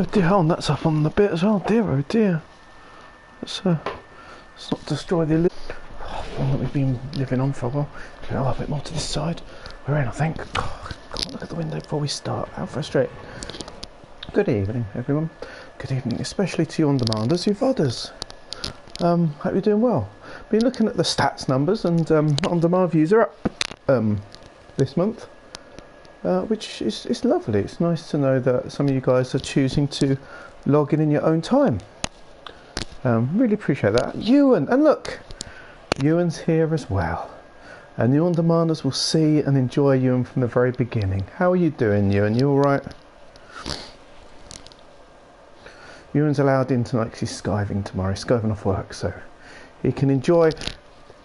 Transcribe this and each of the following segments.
Oh dear, oh, and that's up on the bit as well. Dear, oh dear. Let's not destroy the illusion that we've been living on for a while. Okay, a bit more to this side. We're in, I think. Oh, can't look at the window before we start. How frustrating. Good evening, everyone. Good evening, especially to you on-demanders, you VODers. Hope you're doing well. Been looking at the stats numbers, and on-demand views are up this month, which is lovely. It's nice to know that some of you guys are choosing to log in your own time. Really appreciate that. Ewan, and look, Ewan's here as well. And the on-demanders will see and enjoy Ewan from the very beginning. How are you doing, Ewan? You all right? Ewan's allowed in tonight because he's skiving tomorrow. He's skiving off work, so he can enjoy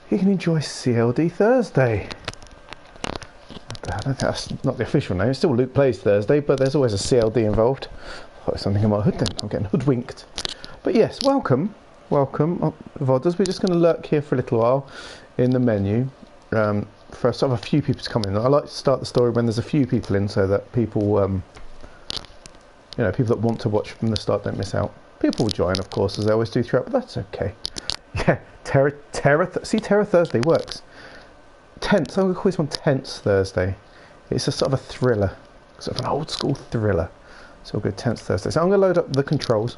CLD Thursday. I don't think that's not the official name. It's still Luke Plays Thursday, but there's always a CLD involved. I thought it was something in my hood then. I'm getting hoodwinked. But yes, welcome, VODers. We're just going to lurk here for a little while in the menu for sort of a few people to come in. I like to start the story when there's a few people in, so that people, people that want to watch from the start don't miss out. People will join, of course, as they always do throughout, but that's okay. Yeah, Terror Thursday works. Tense. I'm going to call this one Tense Thursday. It's a sort of a thriller, sort of an old school thriller. So we'll go Tense Thursday. So I'm going to load up the controls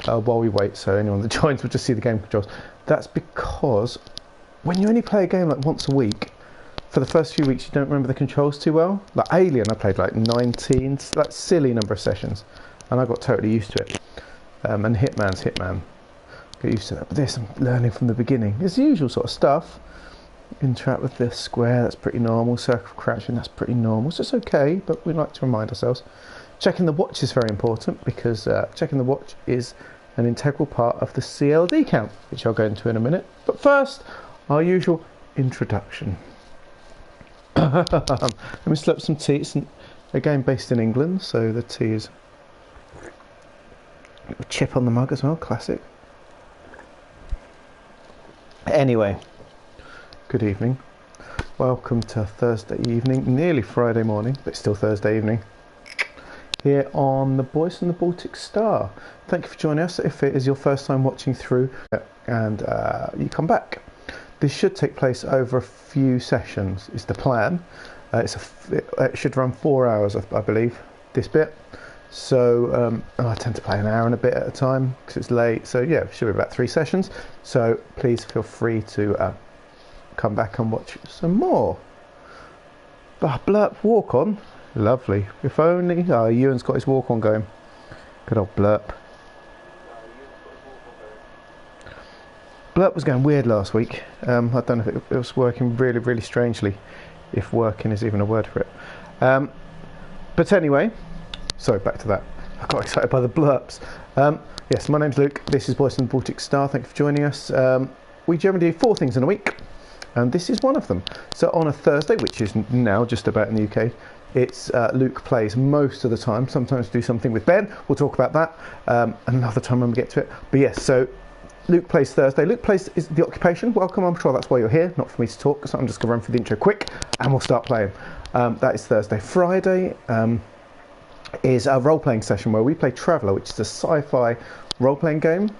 while we wait, so anyone that joins will just see the game controls. That's because when you only play a game like once a week, for the first few weeks you don't remember the controls too well. Like Alien, I played like 19, like silly number of sessions, and I got totally used to it. And Hitman's Hitman, get used to that. But this, I'm learning from the beginning. It's the usual sort of stuff. Interact with the square, that's pretty normal. Circle crouching, that's pretty normal. So it's okay, but we like to remind ourselves. Checking the watch is very important, because checking the watch is an integral part of the CLD count, which I'll go into in a minute. But first, our usual introduction. Let me slurp some tea. It's again based in England, so the tea is a chip on the mug as well, classic. Anyway, good evening. Welcome to Thursday evening, nearly Friday morning, but still Thursday evening, here on the Boys from the Baltic Star. Thank you for joining us. If it is your first time watching through and you come back, this should take place over a few sessions, is the plan. It should run 4 hours, I believe, this bit. So I tend to play an hour and a bit at a time because it's late. So yeah, it should be about 3 sessions. So please feel free to come back and watch some more. Blurp walk on. Lovely. If only Ewan's got his walk on going. Good old Blurp. Blurp was going weird last week. I don't know if it was working really, really strangely, if working is even a word for it. But anyway, sorry, back to that. I got excited by the blurps. Yes, my name's Luke. This is Boys from the Baltic Star. Thank you for joining us. We generally do 4 things in a week, and this is one of them. So on a Thursday, which is now just about in the UK, it's Luke Plays most of the time. Sometimes do something with Ben. We'll talk about that another time when we get to it. But yes, so Luke Plays Thursday. Luke Plays is the occupation. Welcome, I'm sure that's why you're here, not for me to talk, so I'm just going to run through the intro quick and we'll start playing. That is Thursday. Friday is a role-playing session where we play Traveller, which is a sci-fi role-playing game.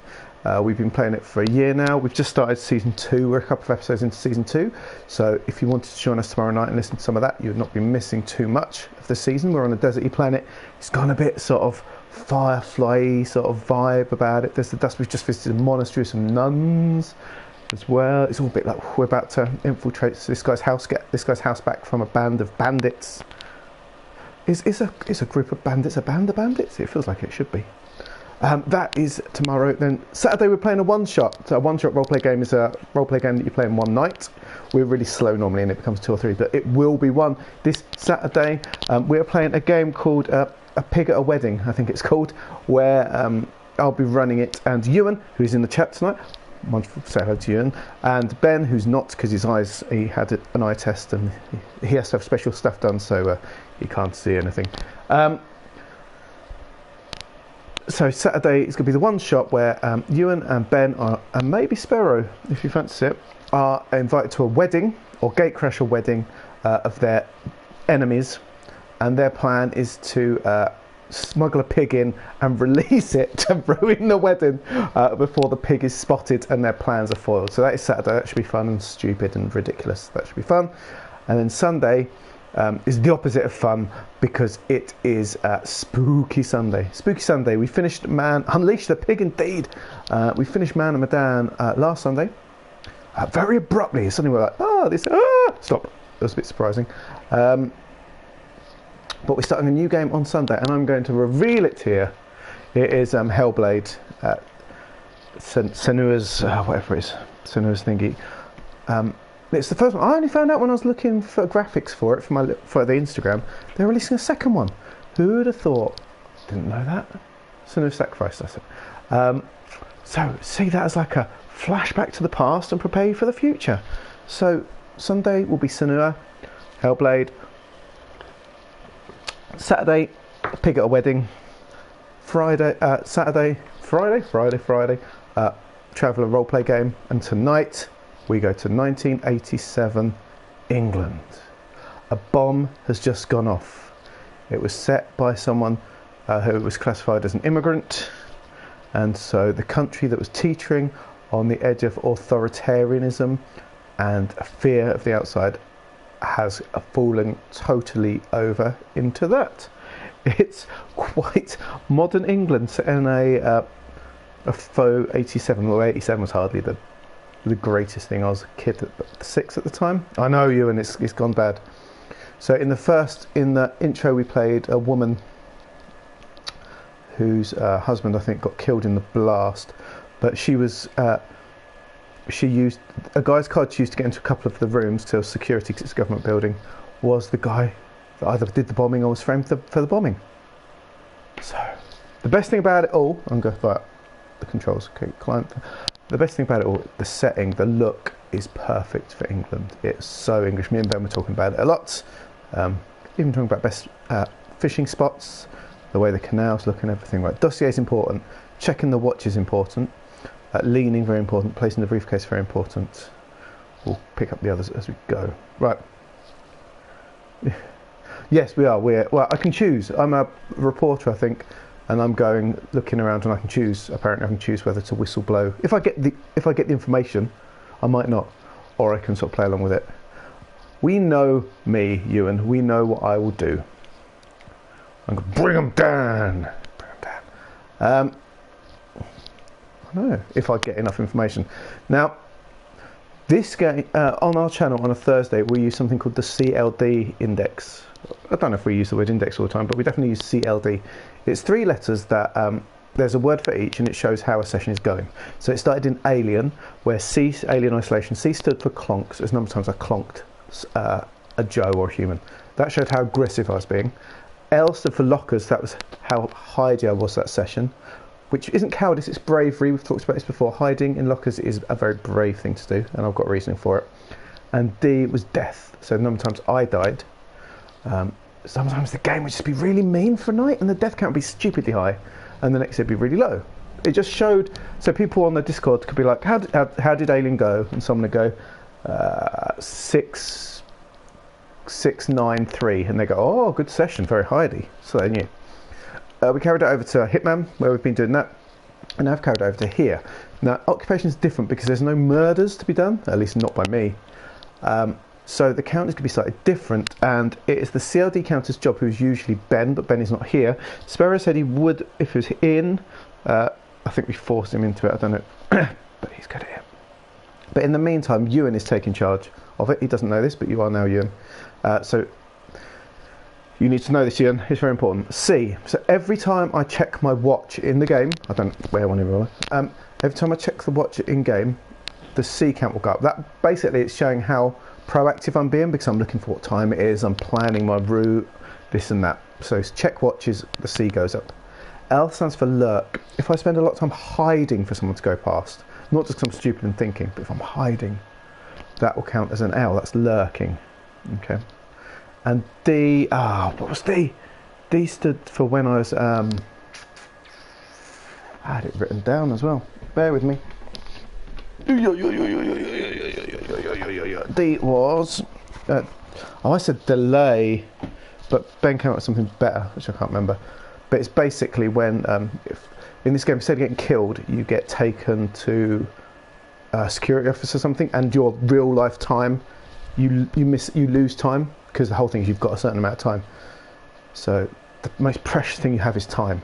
We've been playing it for a year now. We've just started season 2. We're a couple of episodes into season 2. So if you wanted to join us tomorrow night and listen to some of that, you would not be missing too much of the season. We're on a deserty planet. It's gone a bit sort of Firefly sort of vibe about it. There's the dust. We've just visited a monastery with some nuns as well. It's all a bit like we're about to infiltrate this guy's house, get this guy's house back from a band of bandits. Is a group of bandits a band of bandits? It feels like it should be. That is tomorrow. Then Saturday we're playing a one-shot. So a one-shot roleplay game is a roleplay game that you play in one night. We're really slow normally and it becomes 2 or 3, but it will be one this Saturday. We're playing a game called A Pig at a Wedding, I think it's called, where I'll be running it, and Ewan, who's in the chat tonight, wonderful, say hello to Ewan, and Ben, who's not, because his eyes, he had an eye test and he has to have special stuff done, so he can't see anything. So Saturday is going to be the one shot where Ewan and Ben and maybe Sparrow, if you fancy it, are invited to a wedding or gatecrasher wedding of their enemies, and their plan is to smuggle a pig in and release it to ruin the wedding before the pig is spotted and their plans are foiled. So that is Saturday. That should be fun and stupid and ridiculous. That should be fun. And then Sunday is the opposite of fun because it is Spooky Sunday. Spooky Sunday. We finished Unleash the Pig indeed. We finished Man and Medan last Sunday. Very abruptly. Suddenly we're like, stop. It was a bit surprising. But we're starting a new game on Sunday, and I'm going to reveal it here. It is Hellblade, Senua's, whatever it is, Senua's thingy. It's the first one. I only found out when I was looking for graphics for it for the Instagram. They're releasing a second one. Who would have thought? Didn't know that. Senua's Sacrifice, that's it. So see that as like a flashback to the past and prepare you for the future. So Sunday will be Senua, Hellblade. Saturday, pig at a wedding. Friday, Traveller roleplay game. And tonight we go to 1987 England. A bomb has just gone off. It was set by someone who was classified as an immigrant, and so the country that was teetering on the edge of authoritarianism and a fear of the outside has fallen totally over into that. It's quite modern England set in a faux 87. Well, 87 was hardly the greatest thing. I was a kid at 6 at the time. I know you, and it's gone bad. So in the intro we played a woman whose husband I think got killed in the blast, but she was she used a guy's card she used to get into a couple of the rooms to security because it's a government building was the guy that either did the bombing or was framed for the bombing. So the best thing about it all, I'm going to the controls, okay, client. The best thing about it all, the setting, the look is perfect for England. It's so English. Me and Ben were talking about it a lot, even talking about best fishing spots, the way the canals look and everything. Right, dossier is important, checking the watch is important, leaning very important, placing the briefcase very important. We'll pick up the others as we go. Right. Yes, we are. Well, I can choose. I'm a reporter, I think, and I'm looking around, and I can choose. Apparently, I can choose whether to whistle blow. If I get the information, I might not, or I can sort of play along with it. We know me, Ewan. We know what I will do. I'm going to bring them down. I don't know if I get enough information. Now, this game on our channel on a Thursday, we use something called the CLD index. I don't know if we use the word index all the time, but we definitely use CLD. It's 3 letters that there's a word for each, and it shows how a session is going. So it started in Alien, where C, Alien Isolation, C stood for clonk. So there's a number of times I clonked a Joe or a human. That showed how aggressive I was being. L stood for lockers. That was how hidey I was that session, which isn't cowardice, it's bravery. We've talked about this before. Hiding in lockers is a very brave thing to do, and I've got reasoning for it. And D was death. So the number of times I died. Sometimes the game would just be really mean for a night, and the death count would be stupidly high, and the next it'd be really low. It just showed, so people on the Discord could be like, how did Alien go? And someone would go, 6, 6, 9, 3, and they go, oh, good session, very hidey. So they knew. We carried it over to Hitman, where we've been doing that, and now I've carried it over to here. Now, occupation is different because there's no murders to be done, at least not by me. So the count is going to be slightly different, and it is the CLD counter's job, who's usually Ben, but Ben is not here. Sparrow said he would if he was in. I think we forced him into it, I don't know, but he's good at it. But in the meantime, Ewan is taking charge of it. He doesn't know this, but you are now, Ewan. So you need to know this, Ewan. It's very important. C. So every time I check my watch in the game, I don't wear one in real life. Every time I check the watch in game, the C count will go up. That basically it's showing how proactive I'm being, because I'm looking for what time it is, I'm planning my route, this and that. So check watches, the C goes up. L stands for lurk. If I spend a lot of time hiding for someone to go past, not just because I'm stupid and thinking, but if I'm hiding, that will count as an L. That's lurking. Okay. And D, what was D? D stood for when I was, I had it written down as well. Bear with me. D was, I said delay, but Ben came up with something better, which I can't remember. But it's basically when, if, in this game, instead of getting killed, you get taken to a security office or something, and your real life time, you lose time, because the whole thing is you've got a certain amount of time. So the most precious thing you have is time.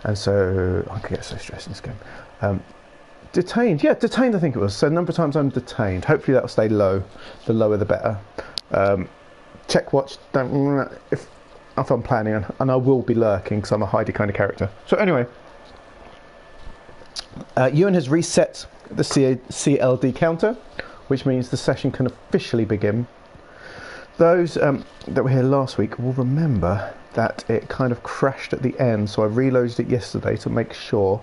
And so I could get so stressed in this game. Detained, yeah, detained I think it was. So a number of times I'm detained. Hopefully that'll stay low. The lower the better. Check watch, if I'm planning, and I will be lurking because I'm a hidey kind of character. So anyway, Ewan has reset the CLD counter, which means the session can officially begin. Those that were here last week will remember that it kind of crashed at the end, so I reloaded it yesterday to make sure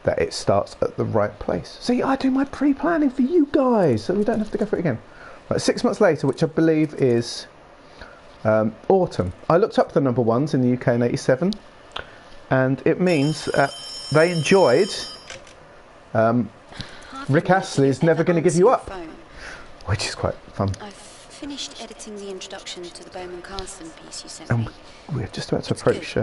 that it starts at the right place. See, I do my pre-planning for you guys, so we don't have to go through it again. Right, 6 months later, which I believe is autumn. I looked up the number ones in the UK in '87, and it means they enjoyed Rick Astley's Never Gonna Give You Up, which is quite fun. I've finished editing the introduction to the Bowman Carson piece you sent me. We're just about to approach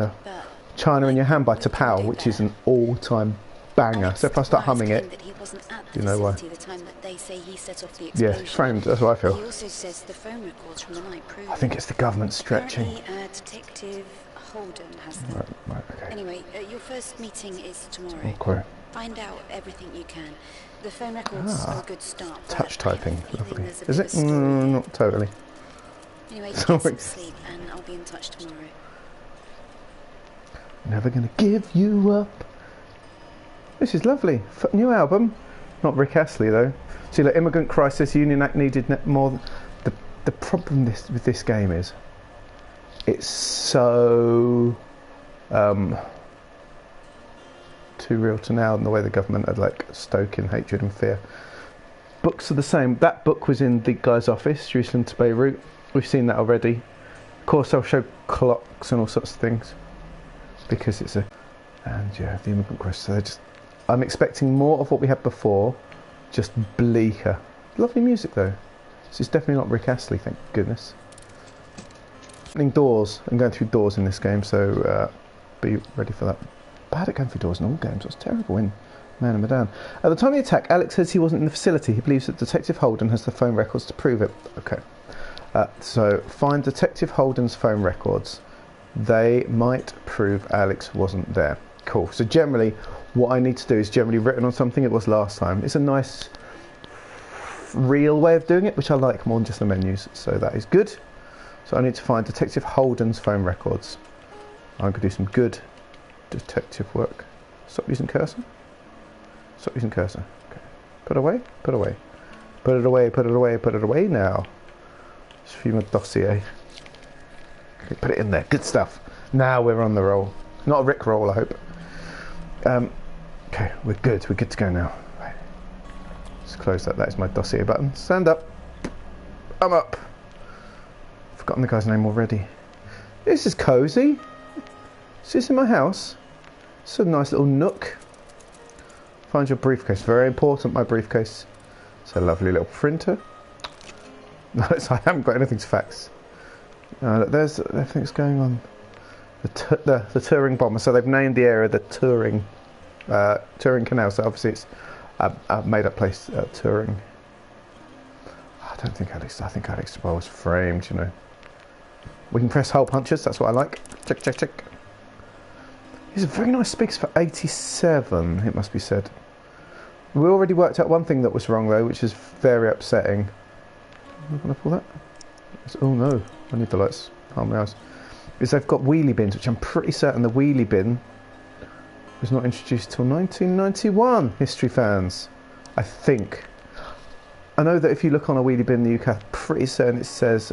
China in Your Hand by Tapao, which is an all-time banger. So if I start humming it, you know why. Yeah, framed, that's what I feel. He also says the phone records from the night prove I think it's the government stretching. Detective Holden has them. Right, okay. Anyway, your first meeting is tomorrow. Okay. Find out everything you can. The phone records are a good start. Touch typing, lovely. Is it? Not totally. Anyway, get some sleep and I'll be in touch tomorrow. Never Gonna Give You Up. This is lovely. New album. Not Rick Astley though. See, like Immigrant Crisis, Union Act needed more. The problem with this game is it's so too real to now, and the way the government are like stoking hatred and fear. Books are the same. That book was in the guy's office, Jerusalem to Beirut. We've seen that already. Of course, I'll show clocks and all sorts of things because it's and yeah, the Immigrant Crisis. So I'm expecting more of what we had before, just bleaker. Lovely music though. This is definitely not Rick Astley, thank goodness. Opening doors. I'm going through doors in this game, so be ready for that. Bad at going through doors in all games. That's terrible in Man and Medan. At the time of the attack, Alex says he wasn't in the facility. He believes that Detective Holden has the phone records to prove it. Okay. So find Detective Holden's phone records. They might prove Alex wasn't there. Cool. So generally, what I need to do is generally written on something it was last time. It's a nice, real way of doing it, which I like more than just the menus. So that is good. So I need to find Detective Holden's phone records. I'm going to do some good detective work. Stop using cursor. Stop using cursor. Okay. Put away. Put away. Put it away. Put it away. Put it away now. Just view my dossier. Okay, put it in there. Good stuff. Now we're on the roll. Not a Rick roll, I hope. Okay, we're good. We're good to go now. Right. Let's close that. That is my dossier button. Stand up. I'm up. Forgotten the guy's name already. This is cosy. Is this in my house? It's a nice little nook. Find your briefcase. Very important, my briefcase. It's a lovely little printer. No, I haven't got anything to fax. There's everything's going on. The Turing bomber. So they've named the area the Turing Canal. So obviously it's a made-up place, Turing. I don't think Alex. I think Alex was framed. You know. We can press hole punches. That's what I like. Check, check, check. These are very nice speakers for '87. It must be said. We already worked out one thing that was wrong though, which is very upsetting. Am I going to pull that? Oh no! I need the lights. Harm my eyes. Is they've got wheelie bins, which I'm pretty certain the wheelie bin was not introduced till 1991. History fans, I think. I know that if you look on a wheelie bin in the UK, I'm pretty certain it says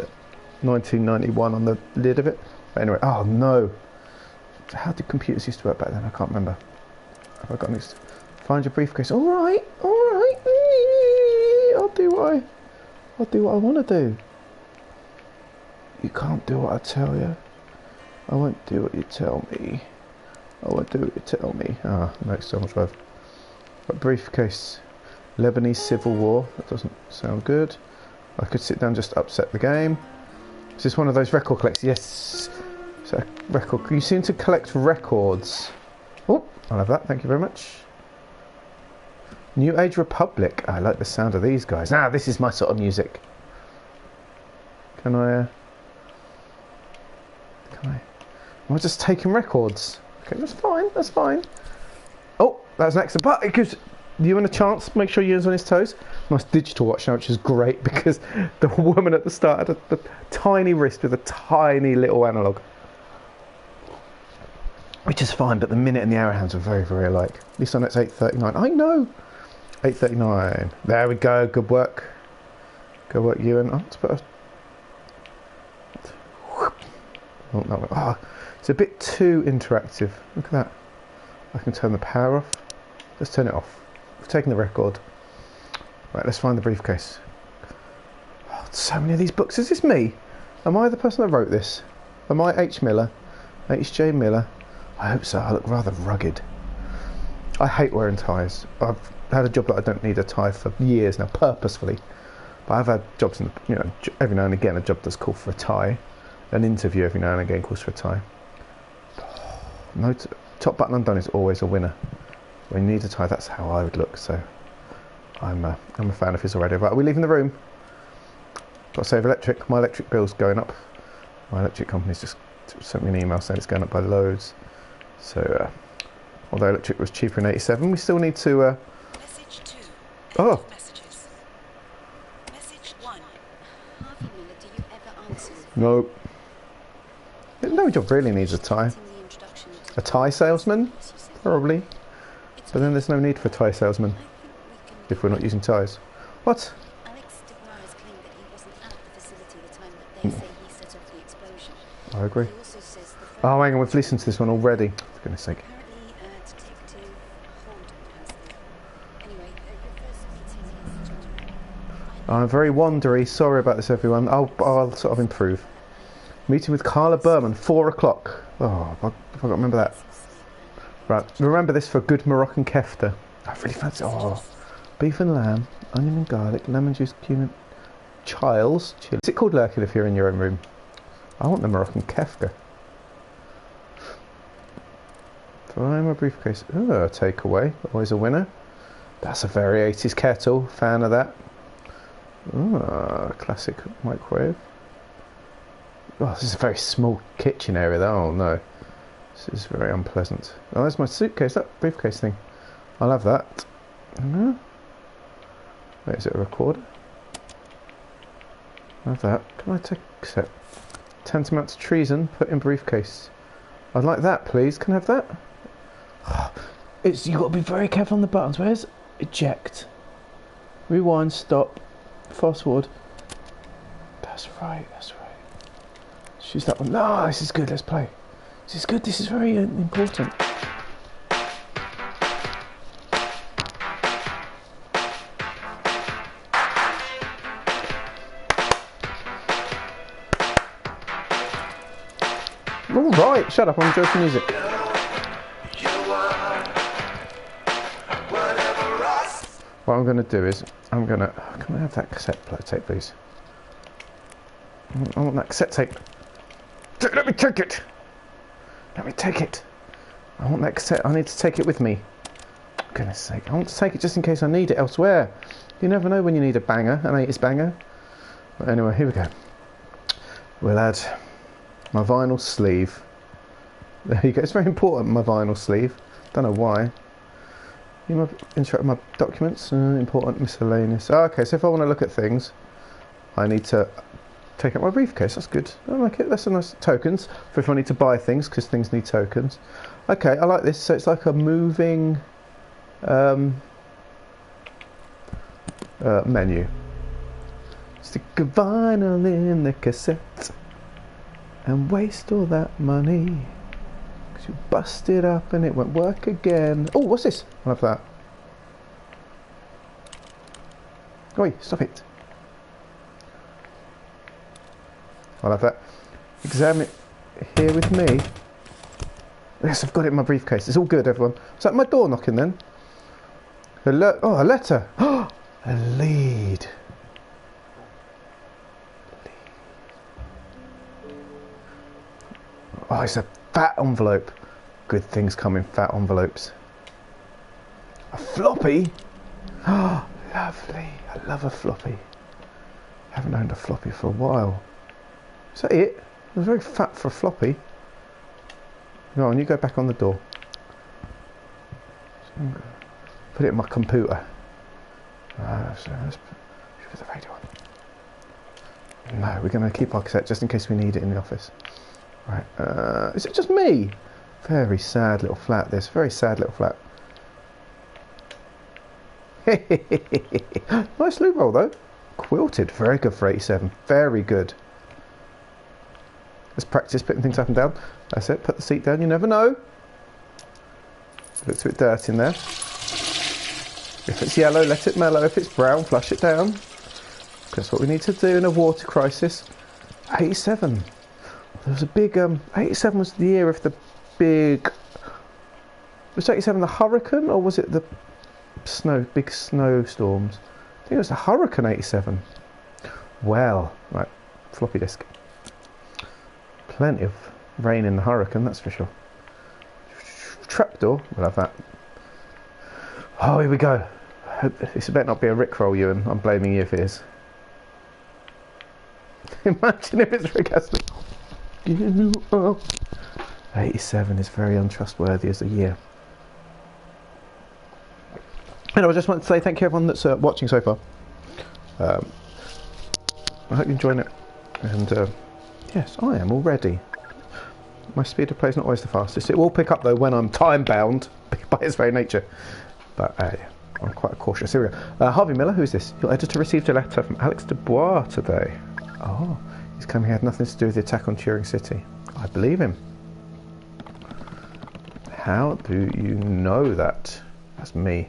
1991 on the lid of it. But anyway, oh no. How did computers used to work back then? I can't remember. Have I got next? Find your briefcase. All right. I'll do what I want to do. You can't do what I tell you. I won't do what you tell me. I won't do what you tell me. Ah, makes so much love. But briefcase. Lebanese Civil War. That doesn't sound good. I could sit down and just upset the game. Is this one of those record collectors? Yes. So, record. You seem to collect records. Oh, I'll have that. Thank you very much. New Age Republic. I like the sound of these guys. Ah, this is my sort of music. Can I? Am I just taking records? Okay, that's fine. That's fine. Oh, that's an extra. But it gives you and a chance. Make sure you're on his toes. Nice digital watch now, which is great because the woman at the start had a tiny wrist with a tiny little analog. Which is fine, but the minute and the hour hands are very, very alike. At least on it's 8:39. I know! 8:39. There we go. Good work. Good work, Ewan. Oh, let's put a... Oh, no. Oh, it's a bit too interactive. Look at that. I can turn the power off. Let's turn it off. We've taken the record. Right, let's find the briefcase. Oh, so many of these books. Is this me? Am I the person that wrote this? Am I H. Miller? H.J. Miller? I hope so. I look rather rugged. I hate wearing ties. I've had a job that I don't need a tie for years now, purposefully. But I've had jobs, every now and again a job does call for a tie. An interview every now and again calls for a tie. No top button undone is always a winner. When you need a tie, that's how I would look. So I'm a fan of his already. Right, are we leaving the room? Got to save electric. My electric bill's going up. My electric company's just sent me an email saying it's going up by loads. So, although electric was cheaper in '87, we still need to. Message 2. Oh. Messages. Message 1. Harvey Miller, do you ever answer? No. No job really needs a tie. A tie salesman, probably. But then there's no need for a tie salesman if we're not using ties. What? Alex DeGuara's claimed that he wasn't at the facility the time that they say he set off the explosion. I agree. He also says Oh, hang on, we've listened to this one already. For goodness sake. apparently Detective Holden has the... Anyway, your first meeting is scheduled. I'm very wandery. Sorry about this, everyone. I'll sort of improve. Meeting with Carla Berman, 4 o'clock. Oh, if I got to remember that. Right, remember this for good Moroccan kefta. I really fancy. Oh, beef and lamb, onion and garlic, lemon juice, cumin, chiles. Chili. Is it called lurking if you're in your own room? I want the Moroccan kefta. Find my briefcase. Oh, takeaway. Always a winner. That's a very 80s kettle. Fan of that. Oh, classic microwave. Oh, this is a very small kitchen area though. Oh no. This is very unpleasant. Oh, there's my suitcase, that briefcase thing. I'll have that. No. Wait, is it a recorder? I'll have that. Can I take accept? Tantamount to treason, put in briefcase. I'd like that, please. Can I have that? You've got to be very careful on the buttons. Where's eject? Rewind, stop, fast forward. That's right, that's right. Choose that one. No, this is good. Let's play. This is good. This is very important. All right. Shut up. I'm enjoying the music. What I'm going to do is can I have that cassette tape, please? I want that cassette tape. Let me take it. Let me take it. I want that cassette. I need to take it with me. For goodness sake. I want to take it just in case I need it elsewhere. You never know when you need a banger, an 80s banger. But anyway, here we go. We'll add my vinyl sleeve. There you go. It's very important, my vinyl sleeve. Don't know why. Interact with my documents. Important, miscellaneous. Oh, okay, so if I want to look at things, I need to take out my briefcase. That's good. I like it. That's a nice tokens for if I need to buy things, because things need tokens. Okay, I like this. So it's like a moving menu. Stick a vinyl in the cassette and waste all that money because you bust it up and it won't work again. Oh, what's this? I love that. Oi, stop it. I'll have that. Examine it here with me. Yes, I've got it in my briefcase. It's all good, everyone. Is that my door knocking then? Oh, a letter. Oh, a lead. Oh, it's a fat envelope. Good things come in fat envelopes. A floppy? Oh, lovely. I love a floppy. Haven't owned a floppy for a while. Is that it? It was very fat for a floppy. Go on, you go back on the door. Put it in my computer. So let's put the radio on. No, we're going to keep our cassette just in case we need it in the office. Right, is it just me? Very sad little flat, this. Very sad little flat. Nice loop roll, though. Quilted. Very good for 87. Very good. Let's practice putting things up and down. That's it. Put the seat down. You never know. Looks a bit dirty in there. If it's yellow, let it mellow. If it's brown, flush it down. That's what we need to do in a water crisis. 87. There was a big... 87 was the year of the big... Was 87 the hurricane, or was it the big snowstorms? I think it was the hurricane 87. Well, right, floppy disk. Plenty of rain in the hurricane, that's for sure. Trapdoor, we'll have that. Oh, here we go. This better not be a Rickroll, Ewan. I'm blaming you if it is. Imagine if it's Rick Astley. 87 is very untrustworthy as a year. And I just want to say thank you everyone that's watching so far. I hope you're enjoying it. And yes, I am already. My speed of play is not always the fastest. It will pick up though when I'm time bound by its very nature. But yeah, I'm quite cautious. Here we go. Harvey Miller, who is this? Your editor received a letter from Alex Dubois today. Oh, he's claiming he had nothing to do with the attack on Turing City. I believe him. How do you know that? That's me.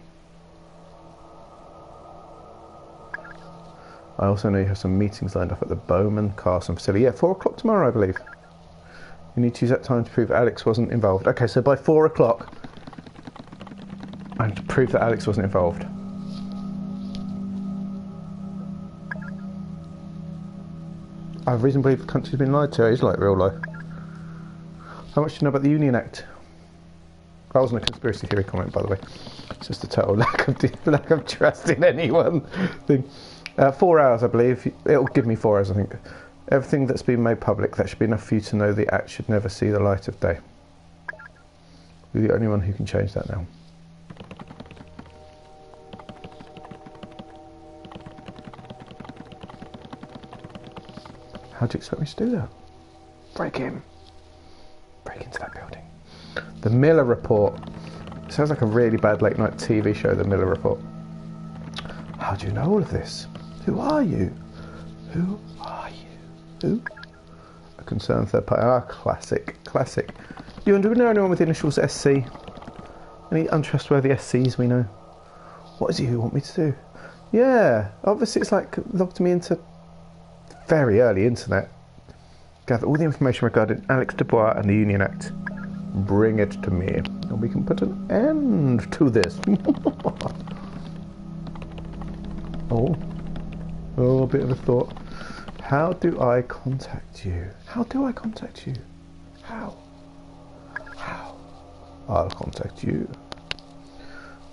I also know you have some meetings lined up at the Bowman Castle facility. Yeah, 4 o'clock tomorrow, I believe. You need to use that time to prove Alex wasn't involved. Okay, so by 4 o'clock, I have to prove that Alex wasn't involved. I have reason to believe the country's been lied to. It is like real life. How much do you know about the Union Act? That wasn't a conspiracy theory comment, by the way. It's just a total lack of trust in anyone thing. 4 hours, I believe. It'll give me 4 hours, I think. Everything that's been made public, that should be enough for you to know the act should never see the light of day. You're the only one who can change that now. How do you expect me to do that? Break in. Break into that building. The Miller Report. It sounds like a really bad late night TV show, The Miller Report. How do you know all of this? Who are you? Who are you? Who? A concerned third party. Ah, classic. Classic. Do you know anyone with the initials SC? Any untrustworthy SCs we know? What is it you want me to do? Yeah, obviously it's like logged me into very early internet. Gather all the information regarding Alex Dubois and the Union Act. Bring it to me, and we can put an end to this. Oh, a bit of a thought. How do I contact you? How do I contact you? How? I'll contact you.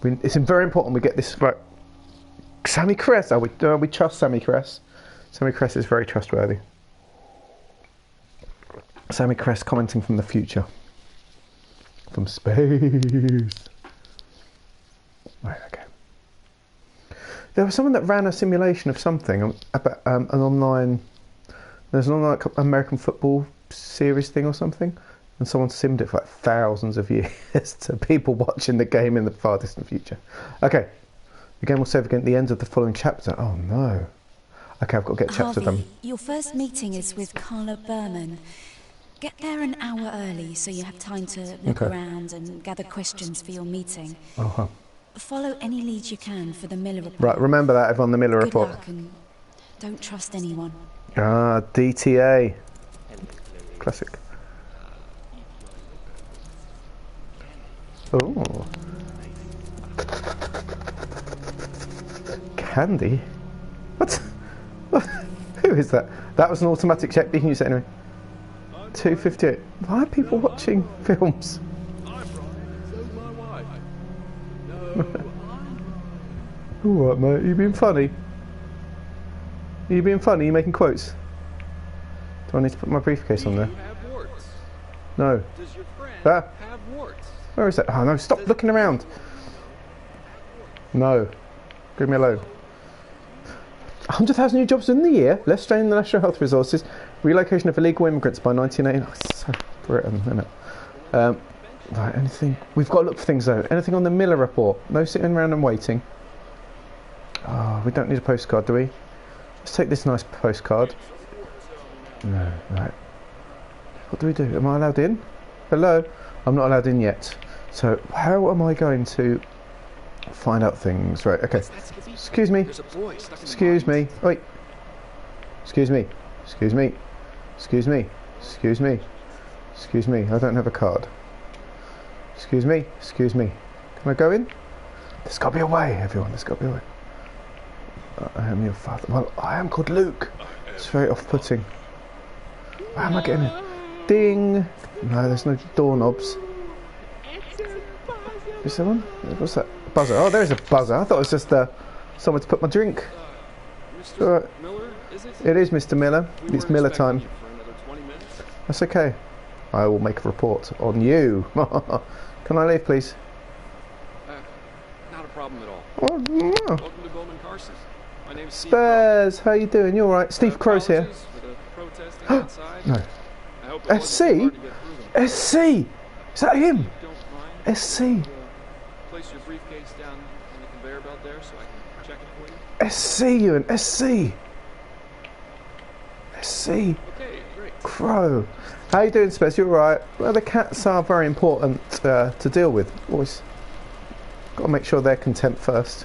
It's very important we get this right. Sammy Cress. We trust Sammy Cress. Sammy Cress is very trustworthy. Sammy Cress commenting from the future. From space. Right, okay. There was someone that ran a simulation of something about an online... There's an online American football series thing or something, and someone simmed it for like thousands of years to people watching the game in the far distant future. Okay, the game will save again at the end of the following chapter. Oh no. Okay, I've got to get chapter done. Your first meeting is with Carla Berman. Get there an hour early so you have time to look around and gather questions for your meeting. Uh-huh. Follow any leads you can for the Miller Report. Right, remember that, everyone, the Miller Report. Good luck and don't trust anyone. Ah, DTA. Classic. Oh. Candy? What? Who is that? That was an automatic check. You can use it anyway. 2:58. Why are people watching films? Alright, mate. Are you being funny? Are you being funny? Are you making quotes? Do I need to put my briefcase on there? No. Does your friend Ah. have warts? Where is that? Oh no, stop looking around. No. Leave me alone. 100,000 new jobs in the year, less strain on the national health resources, relocation of illegal immigrants by 1980. Oh, it's so Britain, isn't it? Right, anything? We've got to look for things though. Anything on the Miller report? No sitting around and waiting. Oh, we don't need a postcard, do we? Let's take this nice postcard. No, right. What do we do? Am I allowed in? Hello? I'm not allowed in yet. So how am I going to find out things? Right, okay. Excuse me. Excuse me. Wait. Excuse me. Excuse me. Excuse me. Excuse me. Excuse me. I don't have a card. Excuse me. Excuse me. Can I go in? There's got to be a way, everyone. There's got to be a way. I am your father. Well, I am called Luke. It's very off-putting. How am I getting in? Ding! No, there's no doorknobs. Is there one? What's that? A buzzer. Oh, there is a buzzer. I thought it was just someone to put my drink. Mr. Miller, is it? It is Mr. Miller. It's Miller time. You for another 20 minutes. That's okay. I will make a report on you. Can I leave, please? Not a problem at all. Oh, no. Welcome to Bowman Carson. My name's Steve Spares, how you doing? You alright? Steve Crow's here. Apologies for the protesting outside. No. I hope it wasn't SC? too hard to get through them. SC! Is that him? If you don't mind, SC. place your briefcase down on the conveyor belt there so I can check it for you. SC, Ewan. SC. SC. Okay, great. Crow. How you doing, Spares? You alright? Well, the cats are very important to deal with. Always got to make sure they're content first.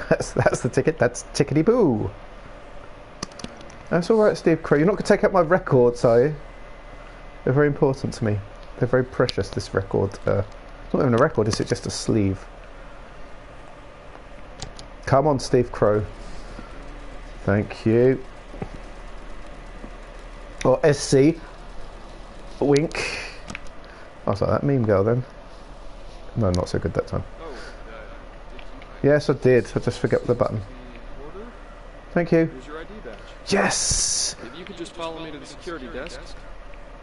That's the ticket. That's tickety boo. That's all right, Steve Crow. You're not going to take out my records, are you? They're very important to me. They're very precious. This record. It's not even a record. Is it just a sleeve? Come on, Steve Crow. Thank you. Or SC. Wink. I was like that meme girl then. No, not so good that time. Yes, I did. I just forget the button. Thank you. Here's your ID badge. Yes. If you could just follow me to the security desk.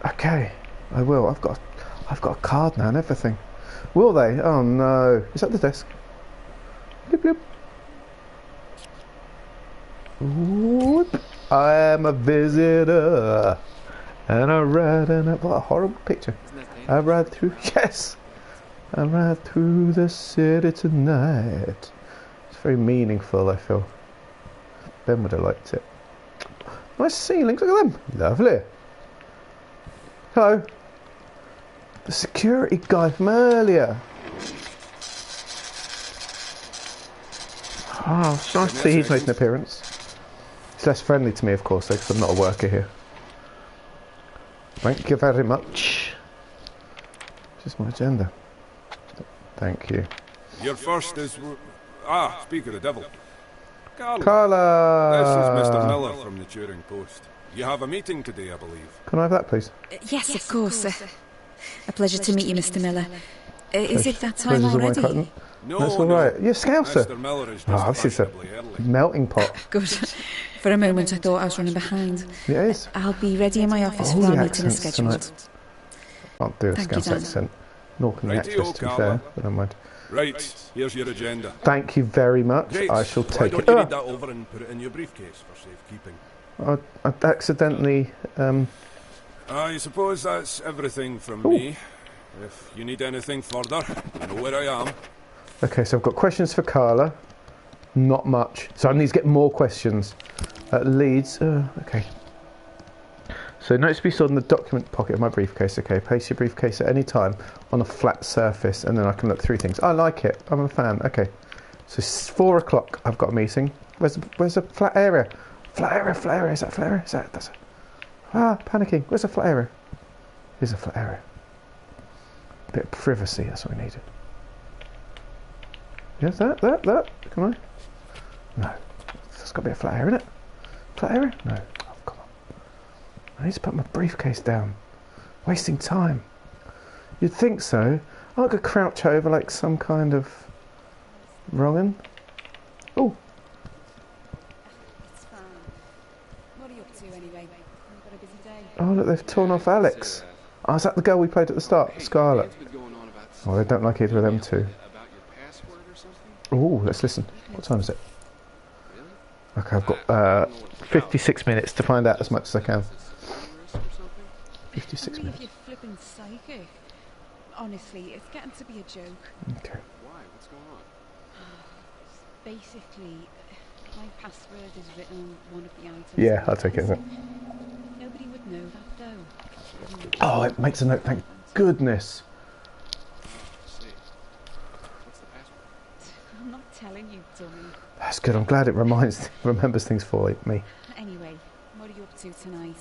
Okay, I will. I've got a card now and everything. Will they? Oh no! Is that the desk? Bloop, bloop. Whoop. I am a visitor, and I ride in a... What a horrible picture! I ride through. Yes. I ride through the city tonight. It's very meaningful, I feel. Ben would have liked it. Nice ceilings, look at them. Lovely. Hello. The security guy from earlier. Oh, it's nice to see he's made an appearance. He's less friendly to me, of course, because I'm not a worker here. Thank you very much. This is my agenda. Thank you. Your first is... speak of the devil. Carla. Carla! This is Mr. Miller from the Turing Post. You have a meeting today, I believe. Can I have that, please? Yes, of course. A pleasure to meet you, Mr. Miller. Is it that time Pleasure's all already? mine, No, That's all right. You're a Scouser. Mr. Miller is just Oh, this is a fashionably early. melting pot. Good. For a moment, I thought I was running behind. Yeah, it is. I'll be ready in my office All for our the meeting as accents scheduled. tonight. Can't do a Thank you, Scouse Dan. accent. Nor can the Righty-o, actress, to be Carla. fair. But never mind. Right, here's your agenda. Thank you very much. Great. I shall Why take don't it. you read that over and put it in your briefcase for safekeeping? I accidentally... I suppose that's everything from me. If you need anything further, you know where I am. Okay, so I've got questions for Carla. Not much. So I need to get more questions. Leads. Okay. So notes to be stored in the document pocket of my briefcase. Okay, place your briefcase at any time on a flat surface, and then I can look through things. I like it. I'm a fan. Okay. So it's 4 o'clock. I've got a meeting. Where's the flat area? Flat area. Flat area. Is that flat area? Is that? That's. Panicking. Where's the flat area? Here's a flat area. A bit of privacy. That's what we needed. Yes, that. Can I? No. There's got to be a flat area, isn't it? Flat area? No. Oh, come on. I need to put my briefcase down. Wasting time. You'd think so. I'm not going to crouch over like some kind of wrong'un. Oh. It's fine. What are you up to anyway? You've got a busy day. Oh, look, they've torn off Alex. Oh, is that the girl we played at the start? Scarlet. Oh, they don't like either of them two. Oh, let's listen. What time is it? Okay, I've got 56 minutes to find out as much as I can. 56 minutes. You're flipping psychic. Honestly, it's getting to be a joke. Okay. Why? What's going on? Basically, my password is written on one of the items. Yeah, I'll take it. Nobody would know that though. Oh, it makes a note. Thank goodness. See. What's the password? I'm not telling you, dummy. That's good. I'm glad it remembers things for me. Anyway, what are you up to tonight?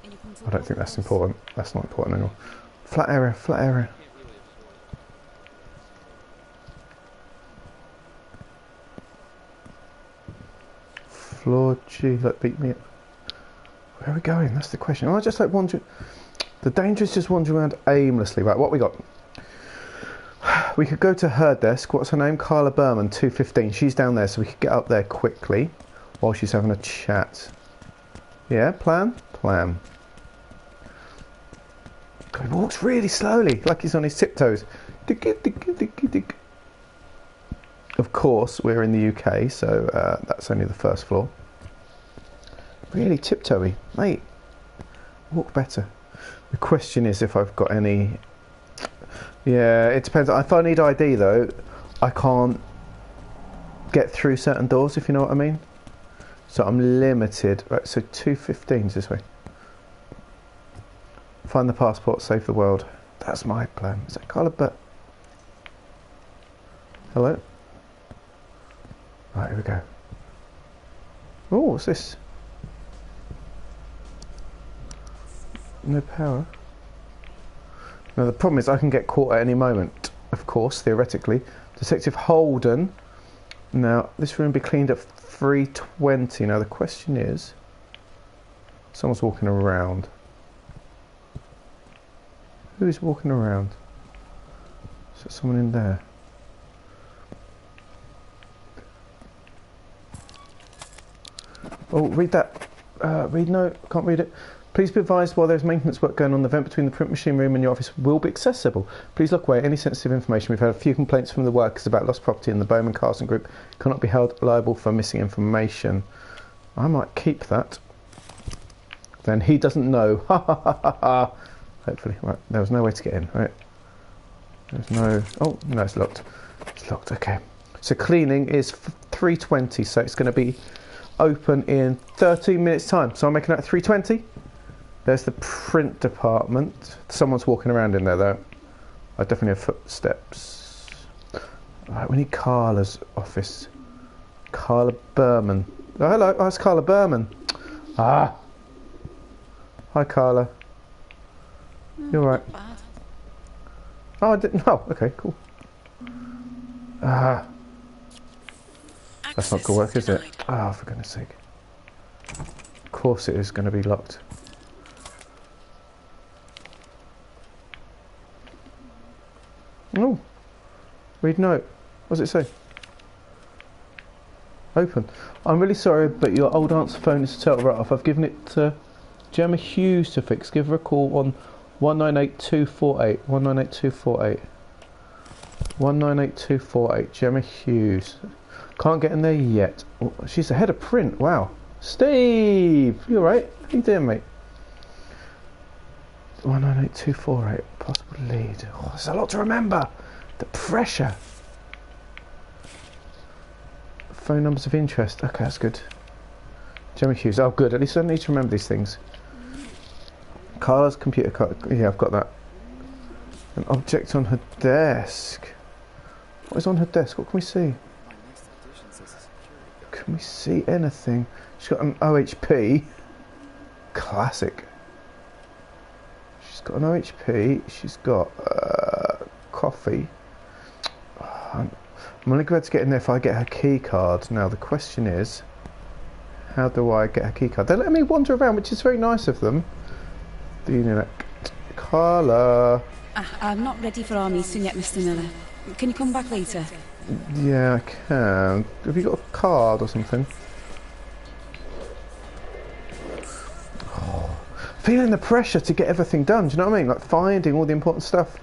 Are you coming to I don't think that's important. That's not important anymore. Flat area, flat area. Floor G, like beat me up. Where are we going? That's the question. I just like wandering. The danger is just wandering around aimlessly. Right, what we got? We could go to her desk. What's her name? Carla Berman, 215. She's down there, so we could get up there quickly while she's having a chat. Yeah, plan? Plan. He walks really slowly, like he's on his tiptoes. Of course, we're in the UK, so that's only the first floor. Really tiptoey, mate. Walk better. The question is if I've got any... Yeah, it depends. If I need ID, though, I can't get through certain doors, if you know what I mean. So I'm limited. Right, so 215's this way. Find the passport, save the world. That's my plan. Is that Carla? But hello? Right, here we go. Oh, what's this? No power. Now the problem is I can get caught at any moment, of course, theoretically. Detective Holden. Now, this room will be cleaned at 3:20. Now the question is... Someone's walking around. Who's walking around? Is there someone in there? Oh, read that. Read no, can't read it. Please be advised while there's maintenance work going on, the vent between the print machine room and your office will be accessible. Please lock away any sensitive information. We've had a few complaints from the workers about lost property, and the Bowman Carson Group cannot be held liable for missing information. I might keep that. Then he doesn't know. Ha ha ha ha ha. Hopefully. Right, there was no way to get in, right? There's no... Oh, no, it's locked. It's locked, okay. So cleaning is 3:20, so it's going to be open in 13 minutes time. So I'm making that 3:20. There's the print department. Someone's walking around in there, though. I definitely have footsteps. Right, we need Carla's office. Carla Berman. Oh, hello. Oh, it's Carla Berman. Ah. Hi, Carla. You're right. Oh, I didn't. Oh, okay, cool. Ah. That's not going to work, is it? Ah, for goodness sake. Of course it is going to be locked. Oh. Read note. What does it say? Open. I'm really sorry, but your old answer phone is a total write-off. I've given it to Gemma Hughes to fix. Give her a call on 198248. 198248. 198248. Gemma Hughes. Can't get in there yet. Oh, she's the head of print. Wow. Steve! You alright? How you doing, mate? 198248. Possible lead. Oh, there's a lot to remember. The pressure. Phone numbers of interest. Okay, that's good. Gemma Hughes. Oh, good. At least I don't need to remember these things. Carla's computer card. Yeah, I've got that. An object on her desk. What is on her desk? What can we see? Can we see anything? She's got an OHP. Classic. She's got an OHP. She's got coffee. I'm only glad to get in there if I get her key card. Now the question is, how do I get her key card? They're letting me wander around, which is very nice of them. The Union Act. Carla. I'm not ready for our meeting yet, Mr. Miller. Can you come back later? Yeah, I can. Have you got a card or something? Oh, feeling the pressure to get everything done, do you know what I mean? Like finding all the important stuff.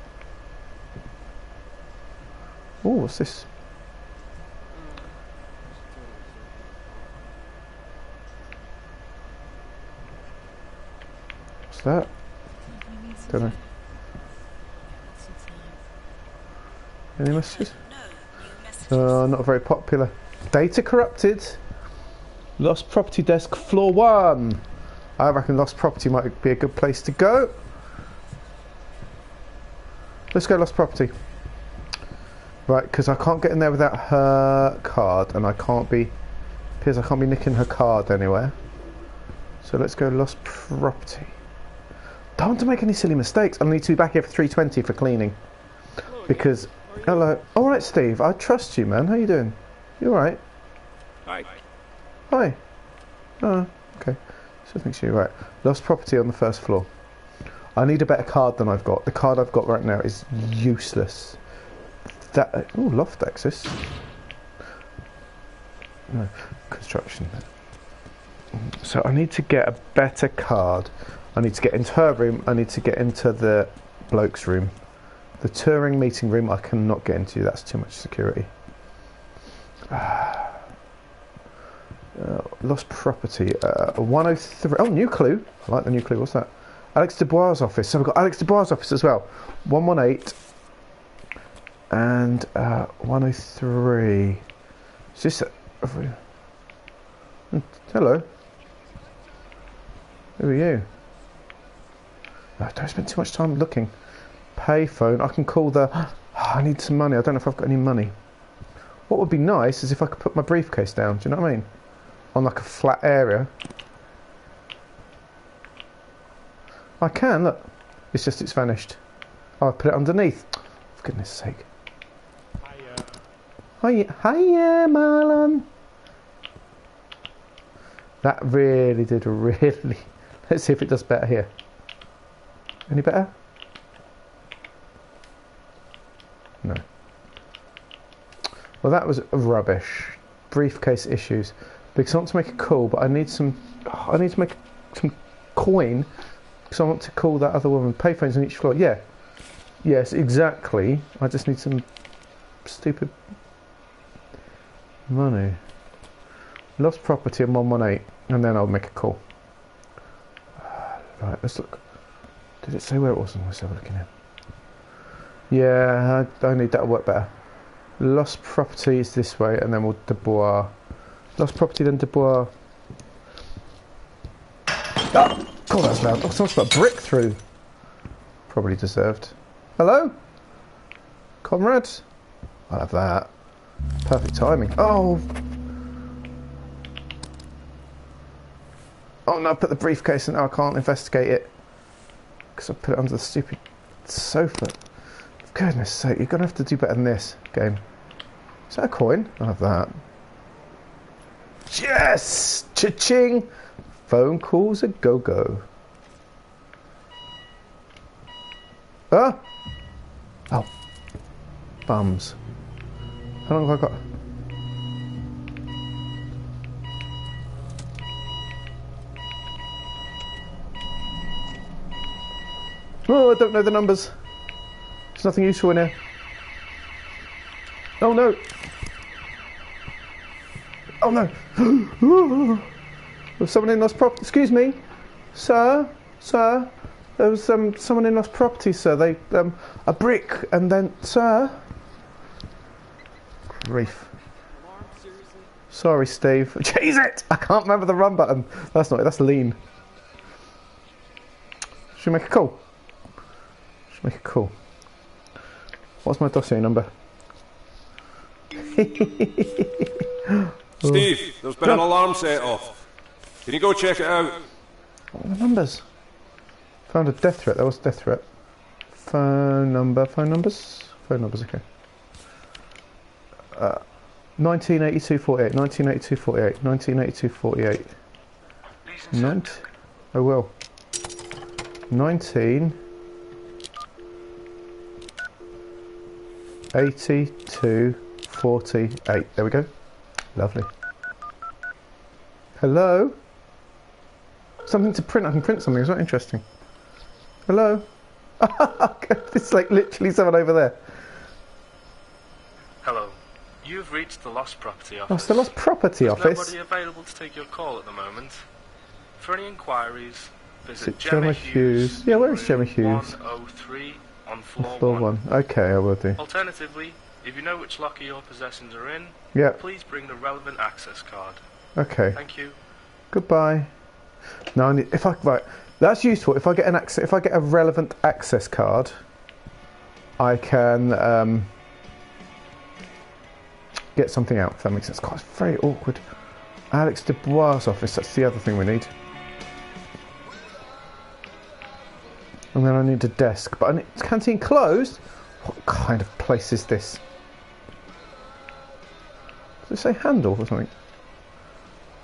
Oh, what's this? What's that? Don't know. Any messages? Not very popular. Data corrupted. Lost property desk, floor 1. I reckon lost property might be a good place to go. Let's go lost property. Right, because I can't get in there without her card, and I can't be nicking her card anywhere. So let's go lost property. Don't want to make any silly mistakes. I need to be back here for 3:20 for cleaning. Because, hello. All right, Steve. I trust you, man. How you doing? You all right? Hi. Hi. Oh, okay. So I think you're right. Lost property on the first floor. I need a better card than I've got. The card I've got right now is useless. That loft access. No, construction. So I need to get a better card. I need to get into her room. I need to get into the bloke's room. The touring meeting room I cannot get into. That's too much security. Lost property. 103. Oh, new clue. I like the new clue. What's that? Alex Dubois' office. So we've got Alex Dubois' office as well. 118. And 103. Is this? Hello. Who are you? No, don't spend too much time looking. Payphone. I can call the. I need some money. I don't know if I've got any money. What would be nice is if I could put my briefcase down. Do you know what I mean? On like a flat area. I can. Look. It's just it's vanished. Oh, I put it underneath. For goodness sake. Hiya, Marlon. That really did really. Let's see if it does better here. Any better? No. Well, that was rubbish. Briefcase issues. Because I want to make a call, but I need some. I need to make some coin because I want to call that other woman. Payphones on each floor. Yeah. Yes, exactly. I just need some stupid money. Lost property in 118, and then I'll make a call. Right, let's look. Did it say where it was? Let's have a look in here. Yeah, I need that to work better. Lost property is this way, and then we'll Dubois. Lost property, then Dubois. Oh, God, that's loud. Oh, someone's put a brick through. Probably deserved. Hello? Comrades? I'll have that. Perfect timing. Oh! Oh no, I put the briefcase and now I can't investigate it. Because I put it under the stupid sofa. For goodness sake, you're going to have to do better than this game. Is that a coin? I'll have that. Yes! Cha-ching! Phone calls a go-go. Ah! Oh. Bums. How long have I got? Oh, I don't know the numbers. There's nothing useful in here. Oh no! Oh no! There's someone in lost property. Excuse me, sir. There was someone in lost property, sir. They a brick, and then sir. Grief. Sorry, Steve. Cheese it! I can't remember the run button. That's not it. That's lean. Should we make a call? Make a call. What's my dossier number? Steve, there's been an alarm set off. Can you go check it out? What are the numbers? Found a death threat. That was a death threat. Phone number. Phone numbers? Phone numbers, okay. 1982-48. 1982-48. 1982-48. I will. 19 82 48. There we go. Lovely. Hello? Something to print. I can print something. It's not interesting. Hello? It's like literally someone over there. Hello. You've reached the Lost Property Office. Oh, it's the Lost Property Office? There's nobody available to take your call at the moment. For any inquiries, visit Gemma Hughes. Yeah, where is Gemma Hughes? 103 on floor, Floor 1. Okay, I will do. Alternatively, if you know which locker your possessions are in, Yep. please bring the relevant access card. Okay. Thank you. Goodbye. No, I need, right, that's useful. If I get if I get a relevant access card, I can get something out. If that makes sense. God, it's very awkward. Alex Dubois' office. That's the other thing we need. And then I need a desk. But is canteen closed? What kind of place is this? Does it say handle or something?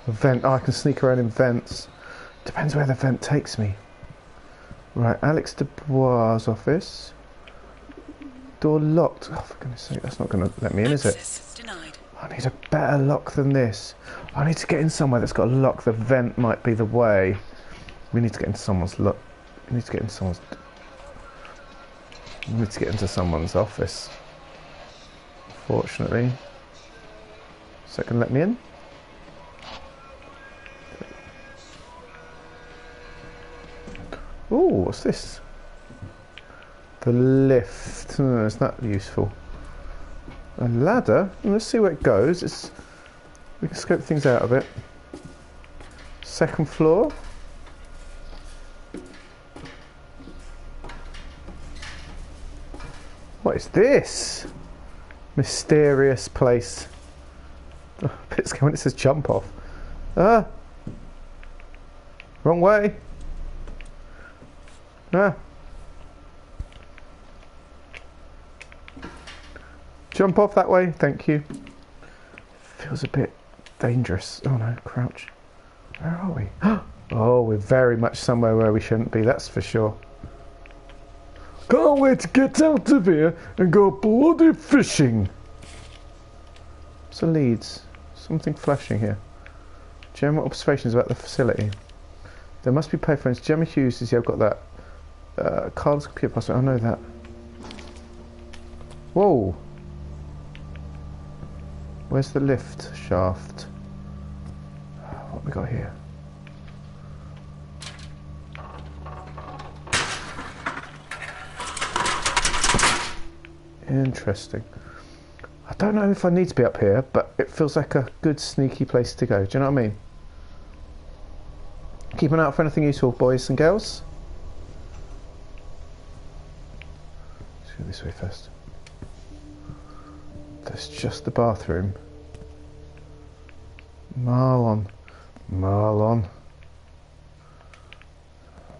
A vent. Oh, I can sneak around in vents. Depends where the vent takes me. Right, Alex Dubois' office. Door locked. Oh, for goodness sake, that's not going to let me in, is it? Denied. I need a better lock than this. I need to get in somewhere that's got a lock. The vent might be the way. We need to get into someone's lock. We need to get into someone's. We need to get into someone's office. Fortunately. Is that going to let me in? Oh, what's this? The lift. Oh, it's not useful. A ladder? Let's see where it goes. We can scope things out a bit. Second floor. What is this? Mysterious place. Oh, a bit scary when it says jump off. Ah! Wrong way. Ah! Jump off that way, thank you. Feels a bit dangerous. Oh no, crouch. Where are we? Oh, we're very much somewhere where we shouldn't be, that's for sure. Can't wait to get out of here and go bloody fishing. What's the leads? Something flashing here. General observations about the facility. There must be payphones. Gemma Hughes is, yeah, I've got that. Carl's computer password, I know that. Whoa. Where's the lift shaft? What have we got here? Interesting. I don't know if I need to be up here, but it feels like a good sneaky place to go. Do you know what I mean? Keep an eye out for anything useful, boys and girls. Let's go this way first. That's just the bathroom. Marlon. Marlon.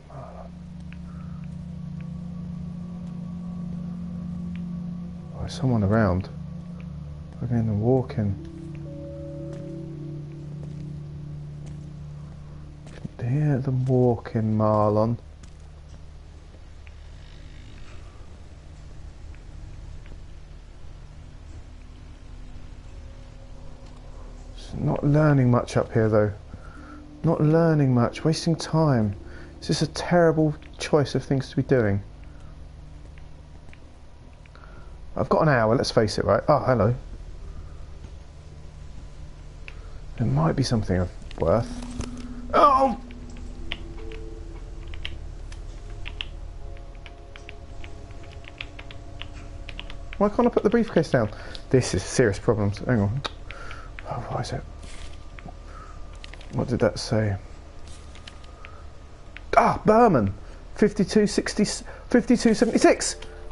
Marlon. Oh, there's someone around. I'm going to walk in. Can hear them walking, Marlon. Not learning much up here though. Not learning much, wasting time. Is this a terrible choice of things to be doing? I've got an hour, let's face it, right? Oh, hello. There might be something of worth. Oh! Why can't I put the briefcase down? This is serious problems. Hang on. Oh, what is it? What did that say? Ah, Berman! 5276!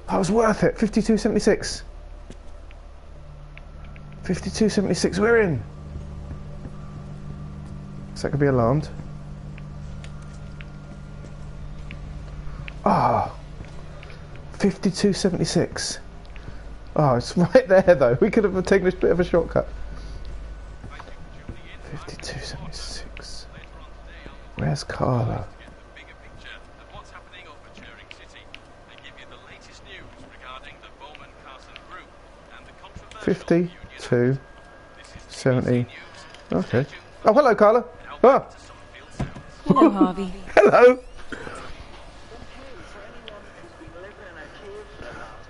That was worth it! 5276! 5276, we're in! So that could be alarmed. Ah! 5276. Oh, it's right there though. We could have taken a bit of a shortcut. 5276. Where's Carla? 52, 70. Okay. Oh, hello, Carla. Ah. Hello, Harvey. Hello.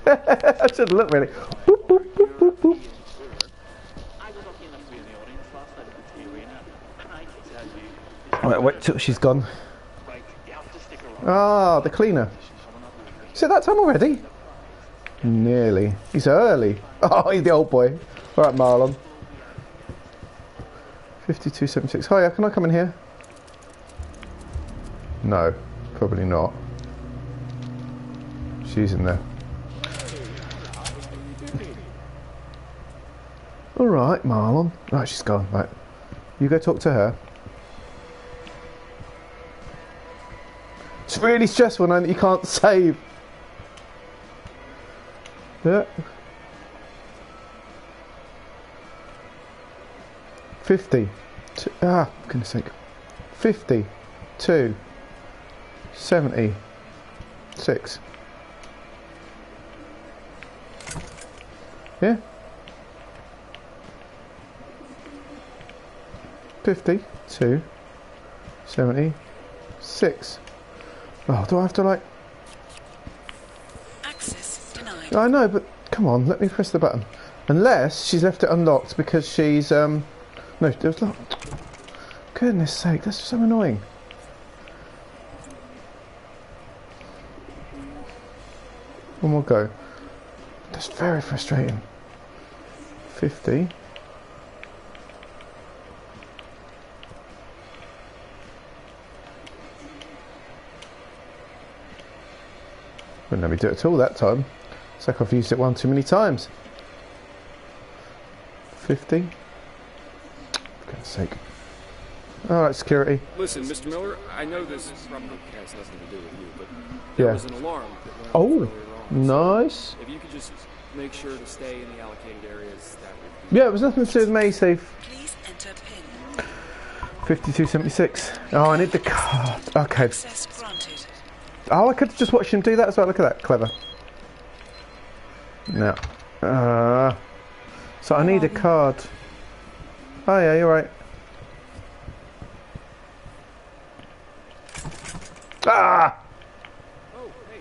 I should look really. Boop, boop, boop, boop, boop. Right, wait till she's gone. Ah, the cleaner. Is it that time already? Nearly. He's early. Oh, he's the old boy. All right, Marlon. 5276. Hiya, can I come in here? No, probably not. She's in there. All right, Marlon. Right, she's gone. Right, you go talk to her. It's really stressful knowing that you can't save. Yeah. 50. Ah, for goodness sake. 52. 76. Yeah. 52. 76. Oh, do I have to like... Access denied. I know, but come on, let me press the button. Unless she's left it unlocked because she's, no, there's not... Goodness sake, that's so annoying. One more go. That's very frustrating. 50. Wouldn't let me do it at all that time. It's like I've used it one too many times. 50. For God's sake. Alright, security. Listen, Mr. Miller, I know this probably has nothing to do with you, but there was an alarm that went off earlier on. Nice. If you could just make sure to stay in the allocated areas, that would be... Yeah, it was nothing to do with me, safe. Please enter PIN. 5276. Oh, I need the card. Okay. Access granted. Oh, I could have just watched him do that as well. Look at that. Clever. No. So I need a card. Oh, yeah, you're right. Ah! Oh, hey.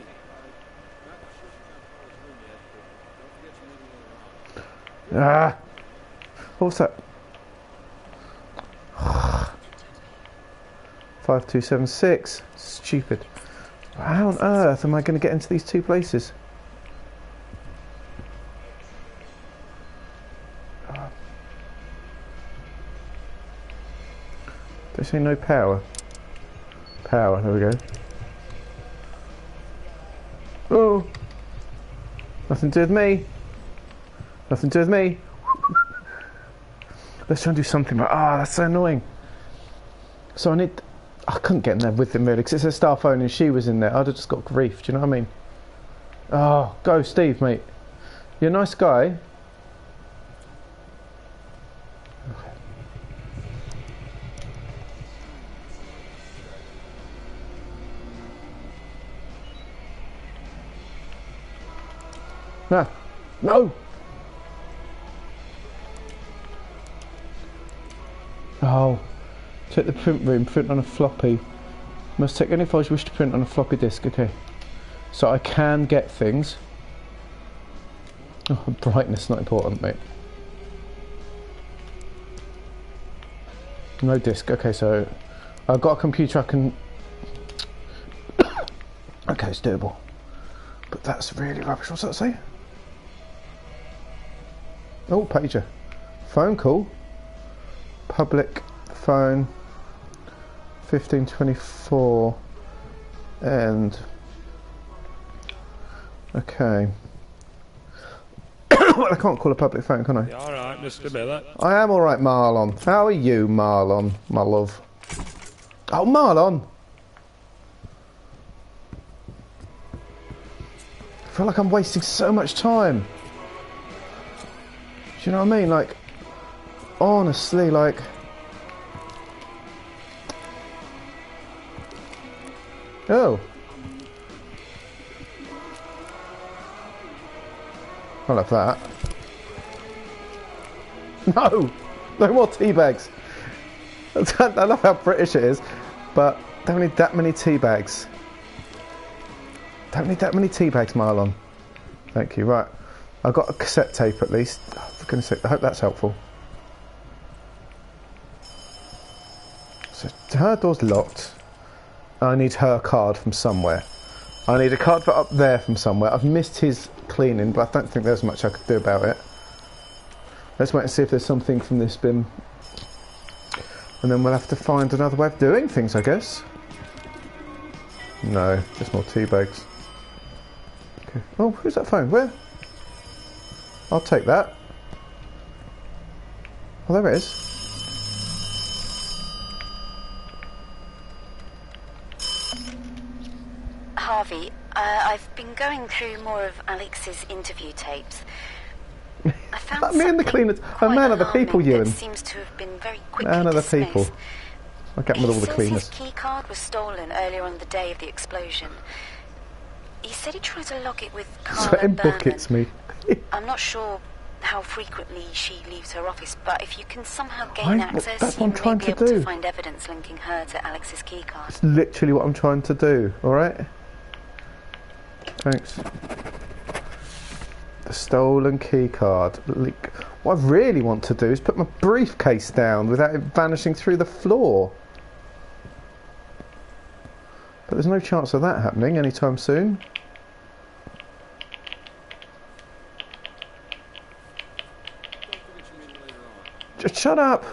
Not sure if Ah! What's that? 5276. Stupid. How on earth am I going to get into these two places? They say no power. Power, there we go. Oh! Nothing to do with me. Nothing to do with me. Let's try and do something. Ah, that's so annoying. So I couldn't get in there with them really because it's a star phone and she was in there. I'd have just got grief, do you know what I mean? Oh, go Steve, mate. You're a nice guy. Ah, no! Oh. Check the print room, print on a floppy. Must take any files you wish to print on a floppy disk, okay. So I can get things. Oh, brightness, not important, mate. No disk, okay, so I've got a computer I can... Okay, it's doable. But that's really rubbish, what's that say? Oh, pager. Phone call. Public phone. 1524 and okay. Well, I can't call a public phone, can I? You all right, Mr. Miller? I am all right, Marlon. How are you, Marlon, my love? Oh, Marlon! I feel like I'm wasting so much time. Do you know what I mean? Like, honestly, like... Oh. I love that. No! No more tea bags. I love how British it is, but don't need that many tea bags. Don't need that many tea bags, Marlon. Thank you. Right. I've got a cassette tape at least. Oh, for goodness sake, I hope that's helpful. So her door's locked. I need her card from somewhere. I need a card for up there from somewhere. I've missed his cleaning, but I don't think there's much I could do about it. Let's wait and see if there's something from this bin. And then we'll have to find another way of doing things, I guess. No, just more tea bags. Okay. Oh, who's that phone? Where? I'll take that. Oh, there it is. Harvey, I've been going through more of Alex's interview tapes. I found me and the cleaners. A man of the people, Ewan. Seems to have been very quickly man of the dismissed. people. I'll get with all the cleaners. His key card was stolen earlier on the day of the explosion. He said he tried to lock it with Carla Sweating Berman. buckets, me. I'm not sure how frequently she leaves her office, but if you can somehow gain access, that's what you I'm may trying be to able do. to find evidence linking her to Alex's key card. It's literally what I'm trying to do, alright? Thanks. The stolen key card. What I really want to do is put my briefcase down without it vanishing through the floor. But there's no chance of that happening anytime soon. Just shut up,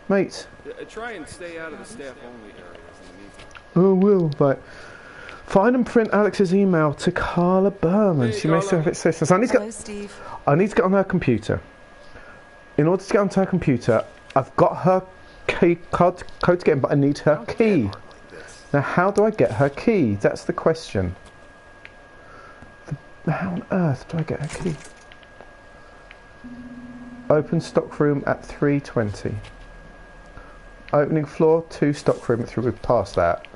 mate. Try and stay out of the staff-only areas in the meantime. Oh, will, right. Find and print Alex's email to Carla Berman. She may still have it says. So I need to Hello, Steve. I need to get on her computer. In order to get onto her computer, I've got her key code to get in, but I need her key. Now, how do I get her key? That's the question. How on earth do I get her key? Open stockroom at 3:20. Opening floor 2, stockroom at 3. We've passed that.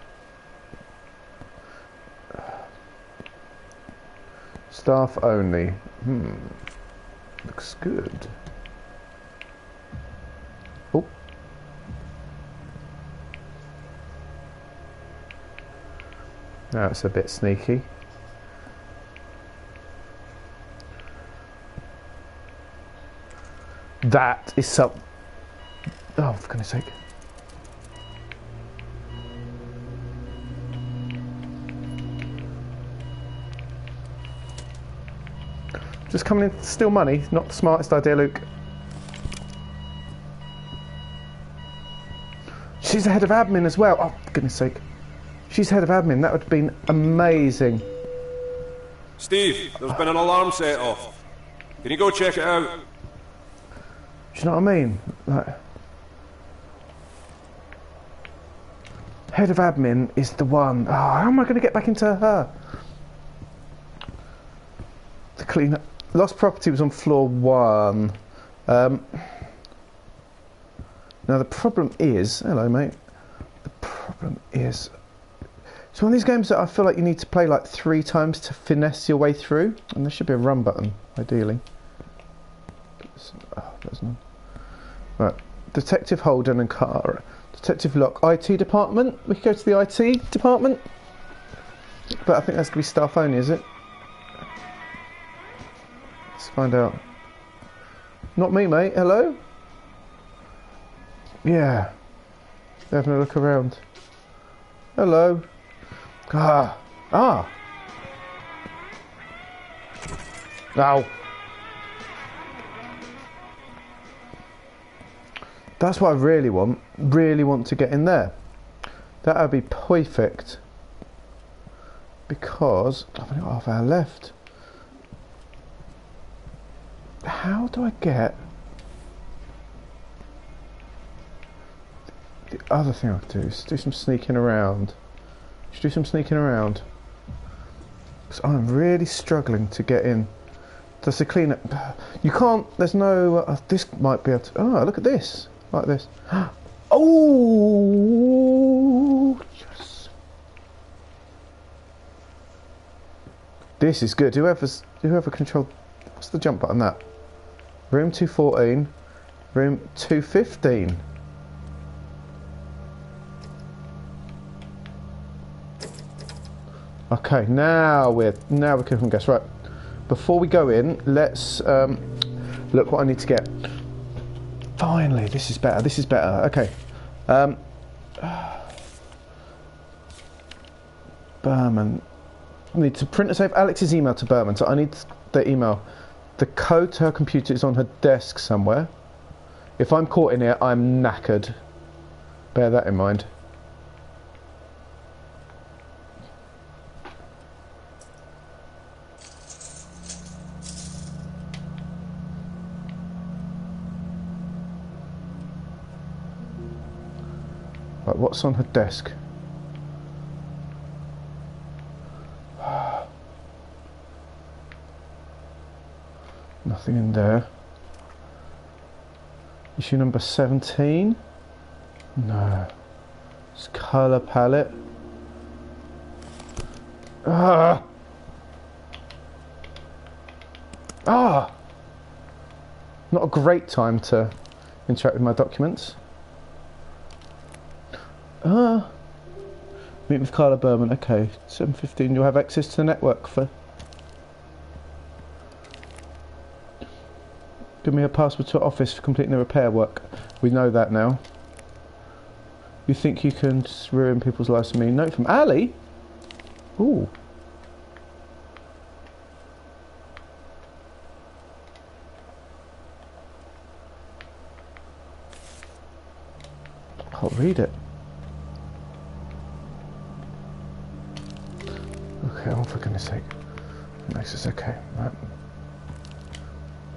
Staff only. Looks good. Oh. Now it's a bit sneaky. That is some... Oh, for goodness sake. Just coming in to steal money, not the smartest idea, Luke. She's the head of admin as well. Oh, for goodness sake. She's head of admin. That would have been amazing. Steve, there's been an alarm set off. Can you go check it out? Do you know what I mean? Like, head of admin is the one. Oh, how am I going to get back into her? The cleaner. Lost property was on floor 1. Now the problem is... Hello, mate. The problem is... It's one of these games that I feel like you need to play like 3 times to finesse your way through. And there should be a run button, ideally. Oh, there's none. Right. Detective Holden and Cara. Detective Locke. IT department. We could go to the IT department. But I think that's going to be staff only, is it? Let's find out. Not me, mate. Hello? Yeah. They're having a look around. Hello. Ah. Ow. That's what I really want. Really want to get in there. That would be perfect. Because I've only got half hour left. How do I get... The other thing I could do is do some sneaking around. Should do some sneaking around. Because I'm really struggling to get in. Does the cleaner... You can't... There's no... this might be able to... Oh, look at this. Like this. Oh! Yes. This is good. Whoever controlled... What's the jump button? That. Room 214. Room 215. Okay, now we're cooking gas. Right. Before we go in, let's look what I need to get. Finally, this is better. This is better. Okay. Berman. I need to print and save Alex's email to Berman. So I need the email. The code to her computer is on her desk somewhere. If I'm caught in here, I'm knackered. Bear that in mind. Right, what's on her desk? Nothing in there. Issue number 17? No. It's colour palette. Ah! Ah! Not a great time to interact with my documents. Meet with Carla Berman. Okay, 7:15. You'll have access to the network for. Give me a password to her office for completing the repair work. We know that now. You think you can ruin people's lives for me? Note from Ali? Ooh. Can't read it. Okay, oh for goodness sake. Makes this okay. Right.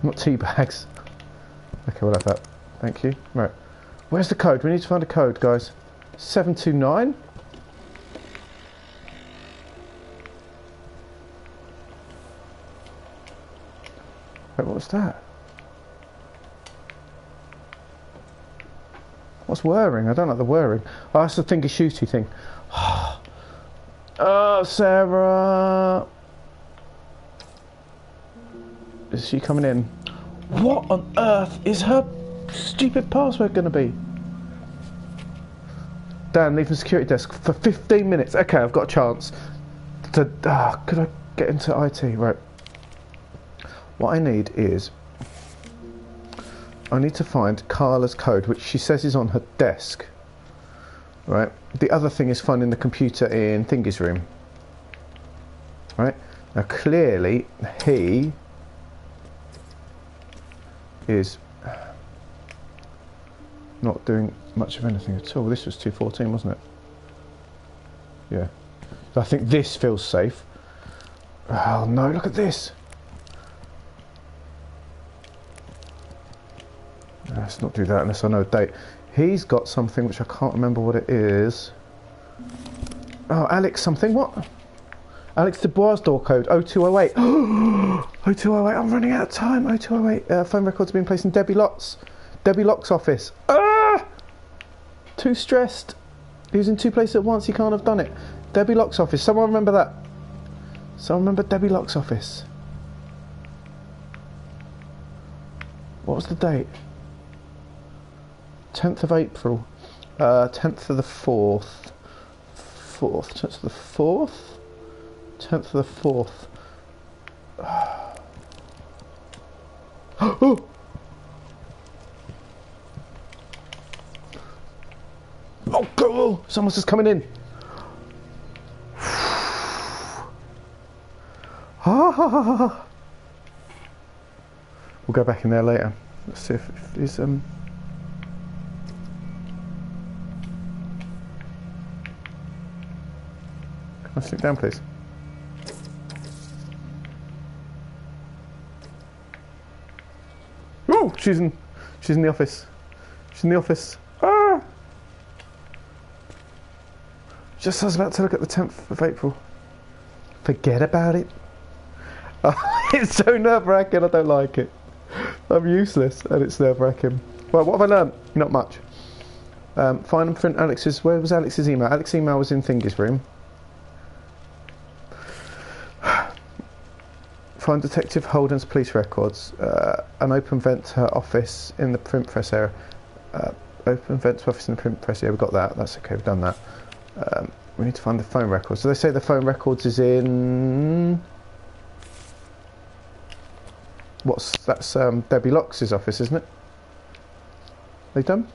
Not tea bags. Okay, we'll have that. Thank you. Right. Where's the code? We need to find a code, guys. 729? Wait, what was that? What's whirring? I don't like the whirring. Oh, that's the thingy shooty thing. Oh, Sarah! Is she coming in? What on earth is her stupid password going to be? Dan, leave the security desk for 15 minutes. Okay, I've got a chance to... could I get into IT? Right. What I need is... I need to find Carla's code, which she says is on her desk. Right. The other thing is finding the computer in Thingy's room. Right. Now, clearly, he... is not doing much of anything at all. This was 214, wasn't it? Yeah. I think this feels safe. Oh no, look at this. Let's not do that unless I know a date. He's got something which I can't remember what it is. Oh, Alex something, what? Alex Dubois door code 0208. 0208, I'm running out of time. 0208. Phone records are being placed in Debbie Lock's office. Ah! Too stressed. He was in two places at once, he can't have done it. Debbie Lock's office. Someone remember that? Someone remember Debbie Lock's office? What was the date? 10th of April. 10th of the 4th. 10th of the 4th? 10th of the 4th. Oh! Oh, cool! Someone's just coming in. We'll go back in there later. Let's see if he's Can I sit down, please? Oh, she's in the office. She's in the office. Ah! Just I was about to look at the 10th of April. Forget about it. Oh, it's so nerve-wracking. I don't like it. I'm useless, and it's nerve-wracking. Well, what have I learned? Not much. Find and print Alex's. Where was Alex's email? Alex's email was in Thingy's room. Find Detective Holden's police records. An open vent to her office in the print press area. Open vent to office in the print press area. We've got that. That's okay. We've done that. We need to find the phone records. So they say the phone records is in... That's Debbie Locke's office, isn't it? They done?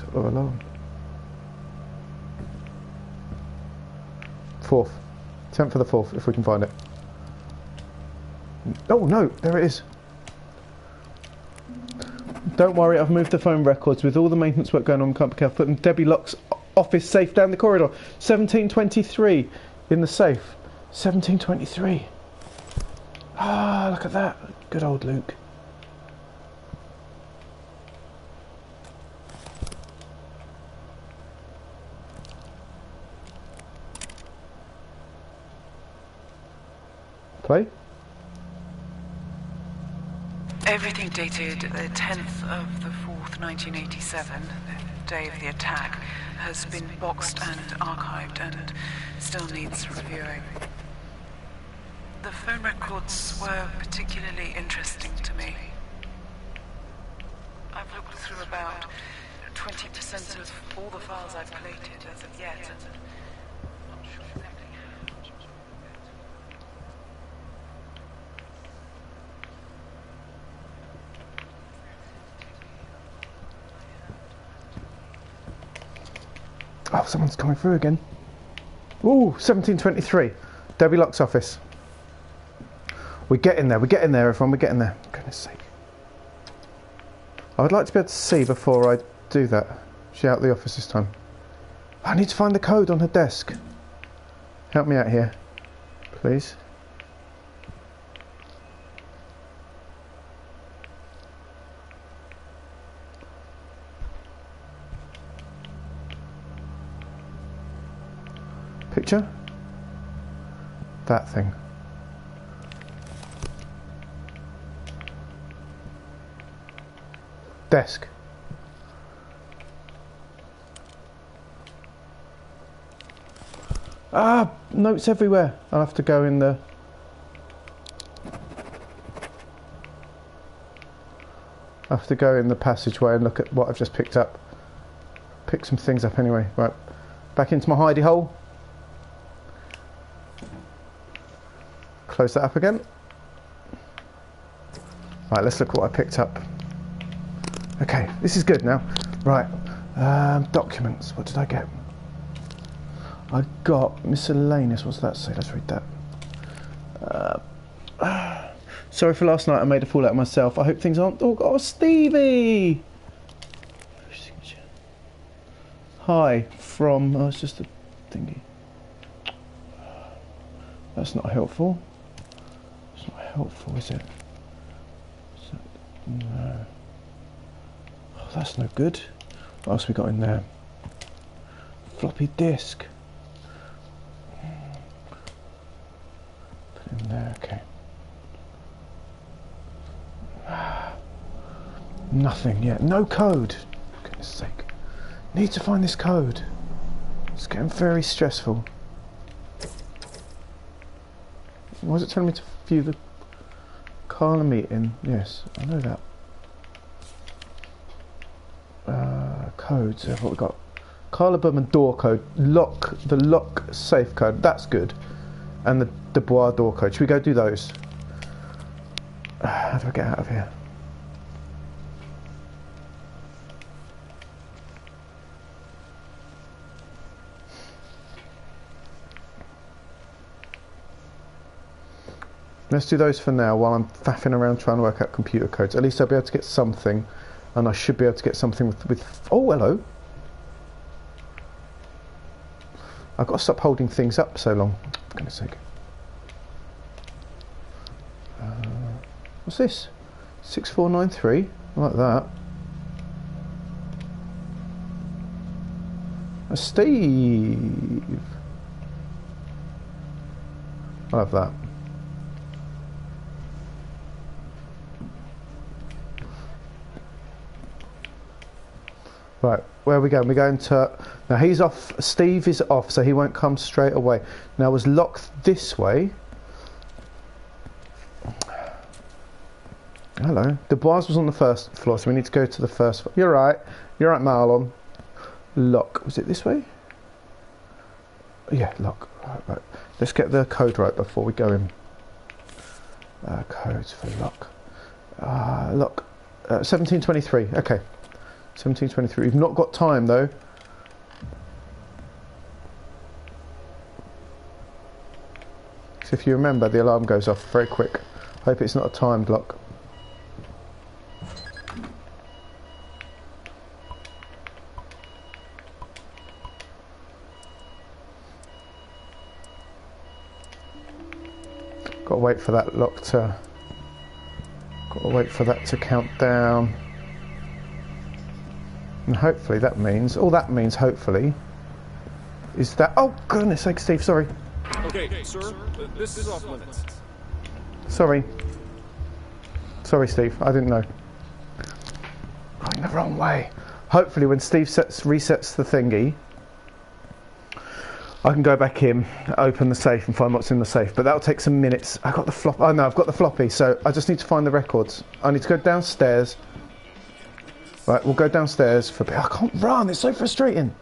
Sort of alarm. 4th. 10th for the 4th, if we can find it. Oh no, there it is. Don't worry, I've moved the phone records. With all the maintenance work going on, can't be careful. Putting Debbie Locke's office safe down the corridor. 1723 in the safe. 1723. Ah, look at that. Good old Luke. Play. Everything dated the 10th of the 4th, 1987, the day of the attack, has been boxed and archived and still needs reviewing. The phone records were particularly interesting to me. I've looked through about 20% of all the files I've collated as of yet, and I'm not sure exactly how much was Oh, someone's coming through again. Ooh, 1723. Debbie Locke's office. We're getting there, everyone, we're getting there. For goodness sake. I would like to be able to see before I do that. She's out of the office this time. I need to find the code on her desk. Help me out here, please. Picture? That thing. Desk. Ah, notes everywhere. I'll have to go in the... I have to go in the passageway and look at what I've just picked up. Pick some things up anyway. Right, back into my hidey hole. Close that up again. Right, let's look at what I picked up. Okay, this is good now. Right, documents. What did I get? I got miscellaneous. What's that say? Let's read that. Sorry for last night. I made a fool out of myself. I hope things aren't... Oh, Stevie! Hi, from... Oh, it's just a thingy. That's not helpful. It's not helpful, is it? No. Oh, that's no good. What else we got in there? Floppy disk. Put in there, okay. Nothing yet. No code. For goodness sake. Need to find this code. It's getting very stressful. Why is it telling me to view the Carla meeting? Yes, I know that. Codes. What we got? Carla Berman door code. Lock. The lock safe code. That's good. And the Dubois door code. Should we go do those? How do I get out of here? Let's do those for now while I'm faffing around trying to work out computer codes. At least I'll be able to get something, and I should be able to get something with oh, hello. I've got to stop holding things up so long. For goodness sake. What's this? 6493. I like that. Steve. I love that. Right, where are we going? We're going to... Now he's off, Steve is off, so he won't come straight away. Now it was locked this way. Hello. The bars was on the first floor, so we need to go to the first floor. You're right, Marlon. Lock. Was it this way? Yeah, lock. Right. Let's get the code right before we go in. Codes for lock. Lock. 1723. Okay. 1723. We've not got time though. So if you remember, the alarm goes off very quick. Hope it's not a timed lock. Got to wait for that lock to... Got to wait for that to count down. And hopefully that means... All that means, hopefully, is that... Oh, goodness sake, Steve, sorry. Okay, sir, this is off limits. Sorry. Sorry, Steve, I didn't know. Going the wrong way. Hopefully when Steve resets the thingy, I can go back in, open the safe and find what's in the safe. But that'll take some minutes. I got the flop. Oh no, I've got the floppy, so I just need to find the records. I need to go downstairs. Right, we'll go downstairs for a bit. I can't run, it's so frustrating.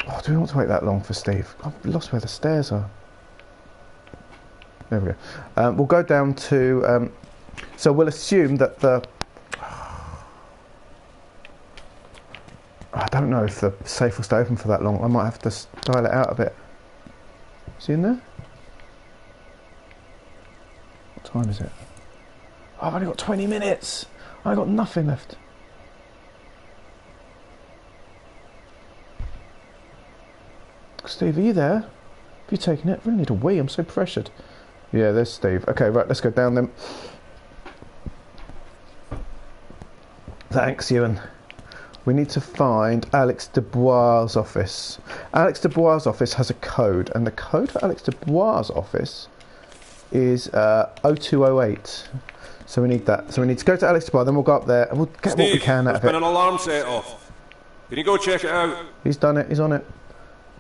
Oh, do we want to wait that long for Steve? I've lost where the stairs are. There we go. We'll go down to... so we'll assume that the... I don't know if the safe will stay open for that long. I might have to style it out a bit. Is he in there? What time is it? Oh, I've only got 20 minutes. I've got nothing left. Steve, are you there? Have you taken it? I really need a wee. I'm so pressured. Yeah, there's Steve. Okay, right, let's go down then. Thanks, Ewan. We need to find Alex Dubois' office. Alex Dubois' office has a code, and the code for Alex Dubois' office is 0208. So we need that. So we need to go to Alex Dubois, then we'll go up there, and we'll get Steve, what we can out of it. there's been an alarm set off. Can you go check it out? He's done it, he's on it.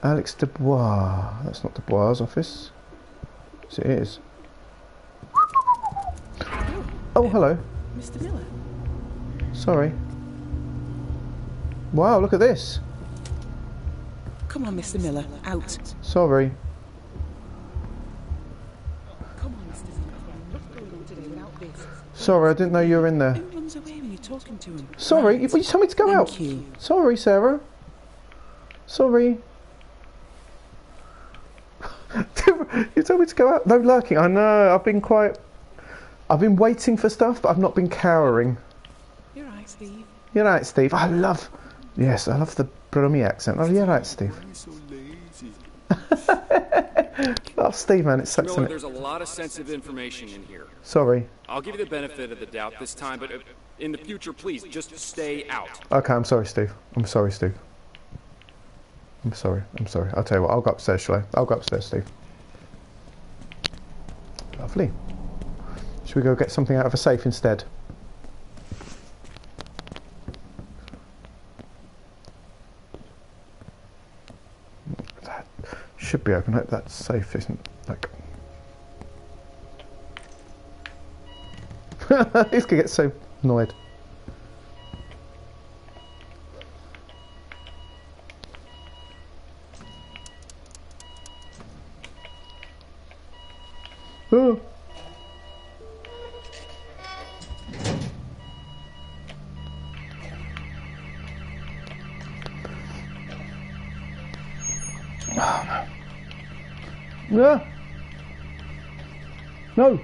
Alex Dubois. That's not Dubois' office. Yes, it is. Oh, hello. Mr. Miller. Sorry. Wow, look at this. Come on, Mr. Miller. Out. Sorry. Come on, Mr. Miller. Don't go today without this. Sorry, I didn't know you were in there. Who runs away when you're talking to him? Sorry, you told me to go out. Thank you. Sorry, Sarah. Sorry. You told me to go out. No lurking. I know. I've been waiting for stuff, but I've not been cowering. You're right, Steve. You're right, Steve. I love the Brummy accent. Oh, you're right, Steve. I'm so lazy. Oh, Steve, man, it's sucks. Miller, there's a lot of sensitive information in here. Sorry. I'll give you the benefit of the doubt this time, but in the future, please, just stay out. Okay, I'm sorry, Steve. I'm sorry, Steve. I'm sorry. I'll tell you what, I'll go upstairs, shall I? I'll go upstairs, Steve. Lovely. Should we go get something out of a safe instead? That should be open. I hope that safe isn't like... He's gonna get so annoyed. Oh. Oh, no. No.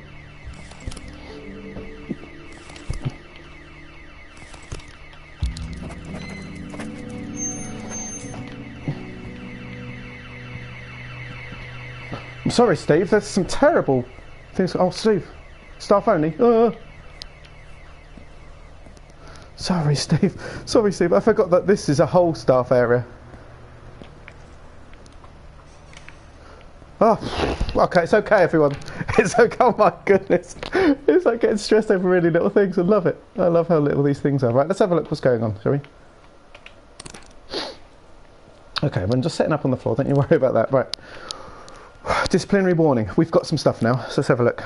I'm sorry, Steve. There's some terrible things. Oh, Steve. Staff only. Sorry, Steve. Sorry, Steve. I forgot that this is a whole staff area. Oh, okay, it's okay, everyone. It's okay. Oh my goodness, it's like getting stressed over really little things. I love it. I love how little these things are. Right, let's have a look. What's going on, shall we? Okay, I'm just setting up on the floor. Don't you worry about that. Right. Disciplinary warning. We've got some stuff now, so let's have a look.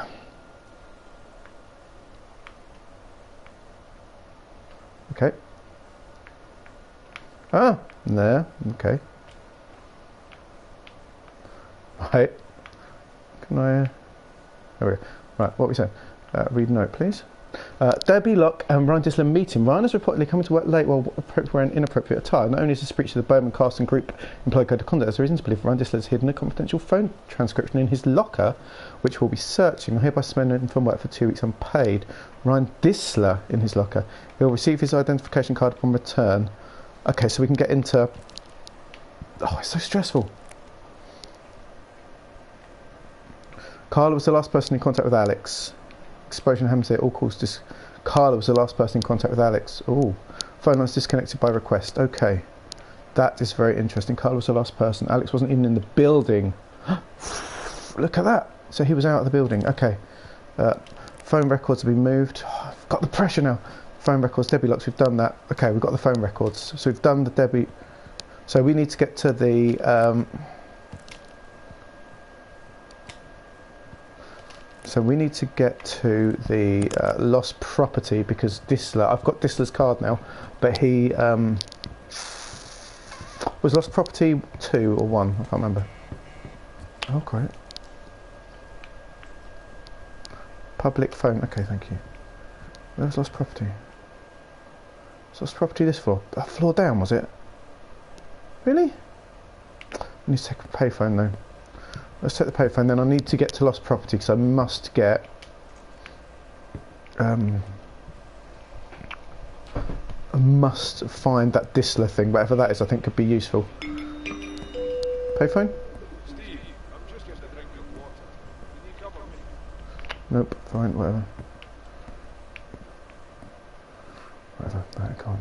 Okay. Ah, there. Okay. Right. Can I... There we go. Right, what are we saying? Read note, please. Debbie Locke and Ryan Disler meeting. Ryan is reportedly coming to work late while wearing inappropriate attire. Not only is this breach of the Bowman Casting Group employee code of conduct, there's a reason to believe Ryan Disler has hidden a confidential phone transcription in his locker, which we'll be searching. I'm hereby suspending him from work for 2 weeks unpaid. Ryan Disler in his locker. He'll receive his identification card upon return. Okay, so we can get into... Oh, it's so stressful. Carla was the last person in contact with Alex. Explosion happens here. All calls Carla was the last person in contact with Alex. Oh, phone lines disconnected by request. Okay, that is very interesting. Carla was the last person. Alex wasn't even in the building. Look at that. So he was out of the building. Okay. Phone records have been moved. Oh, I've got the pressure now. Phone records. Debbie Locks. We've done that. Okay, we've got the phone records. So we've done the Debbie. So we need to get to the. So we need to get to the lost property because Disler, I've got Disler's card now, but he was lost property 2 or 1, I can't remember. Oh, great. Public phone, okay, thank you. Where's lost property? What's lost property this floor? That floor down, was it? Really? I need to take a payphone though. Let's take the payphone, then I need to get to lost property because I must get I must find that Disler thing, whatever that is. I think could be useful. Payphone? Steve, I'm just getting a drink of water. Can you cover me? Nope, fine, whatever. Whatever, no, I can't.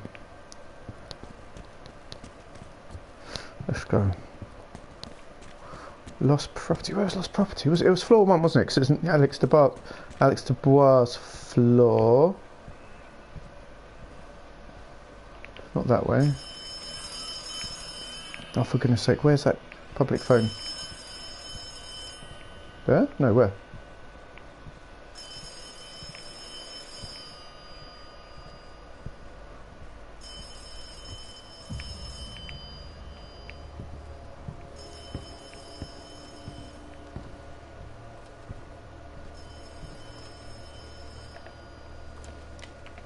Let's go. Lost property. Where was lost property? It was floor 1, wasn't it? Because it isn't Alex Dubois' floor. Not that way. Oh, for goodness sake! Where's that public phone? There? No, where?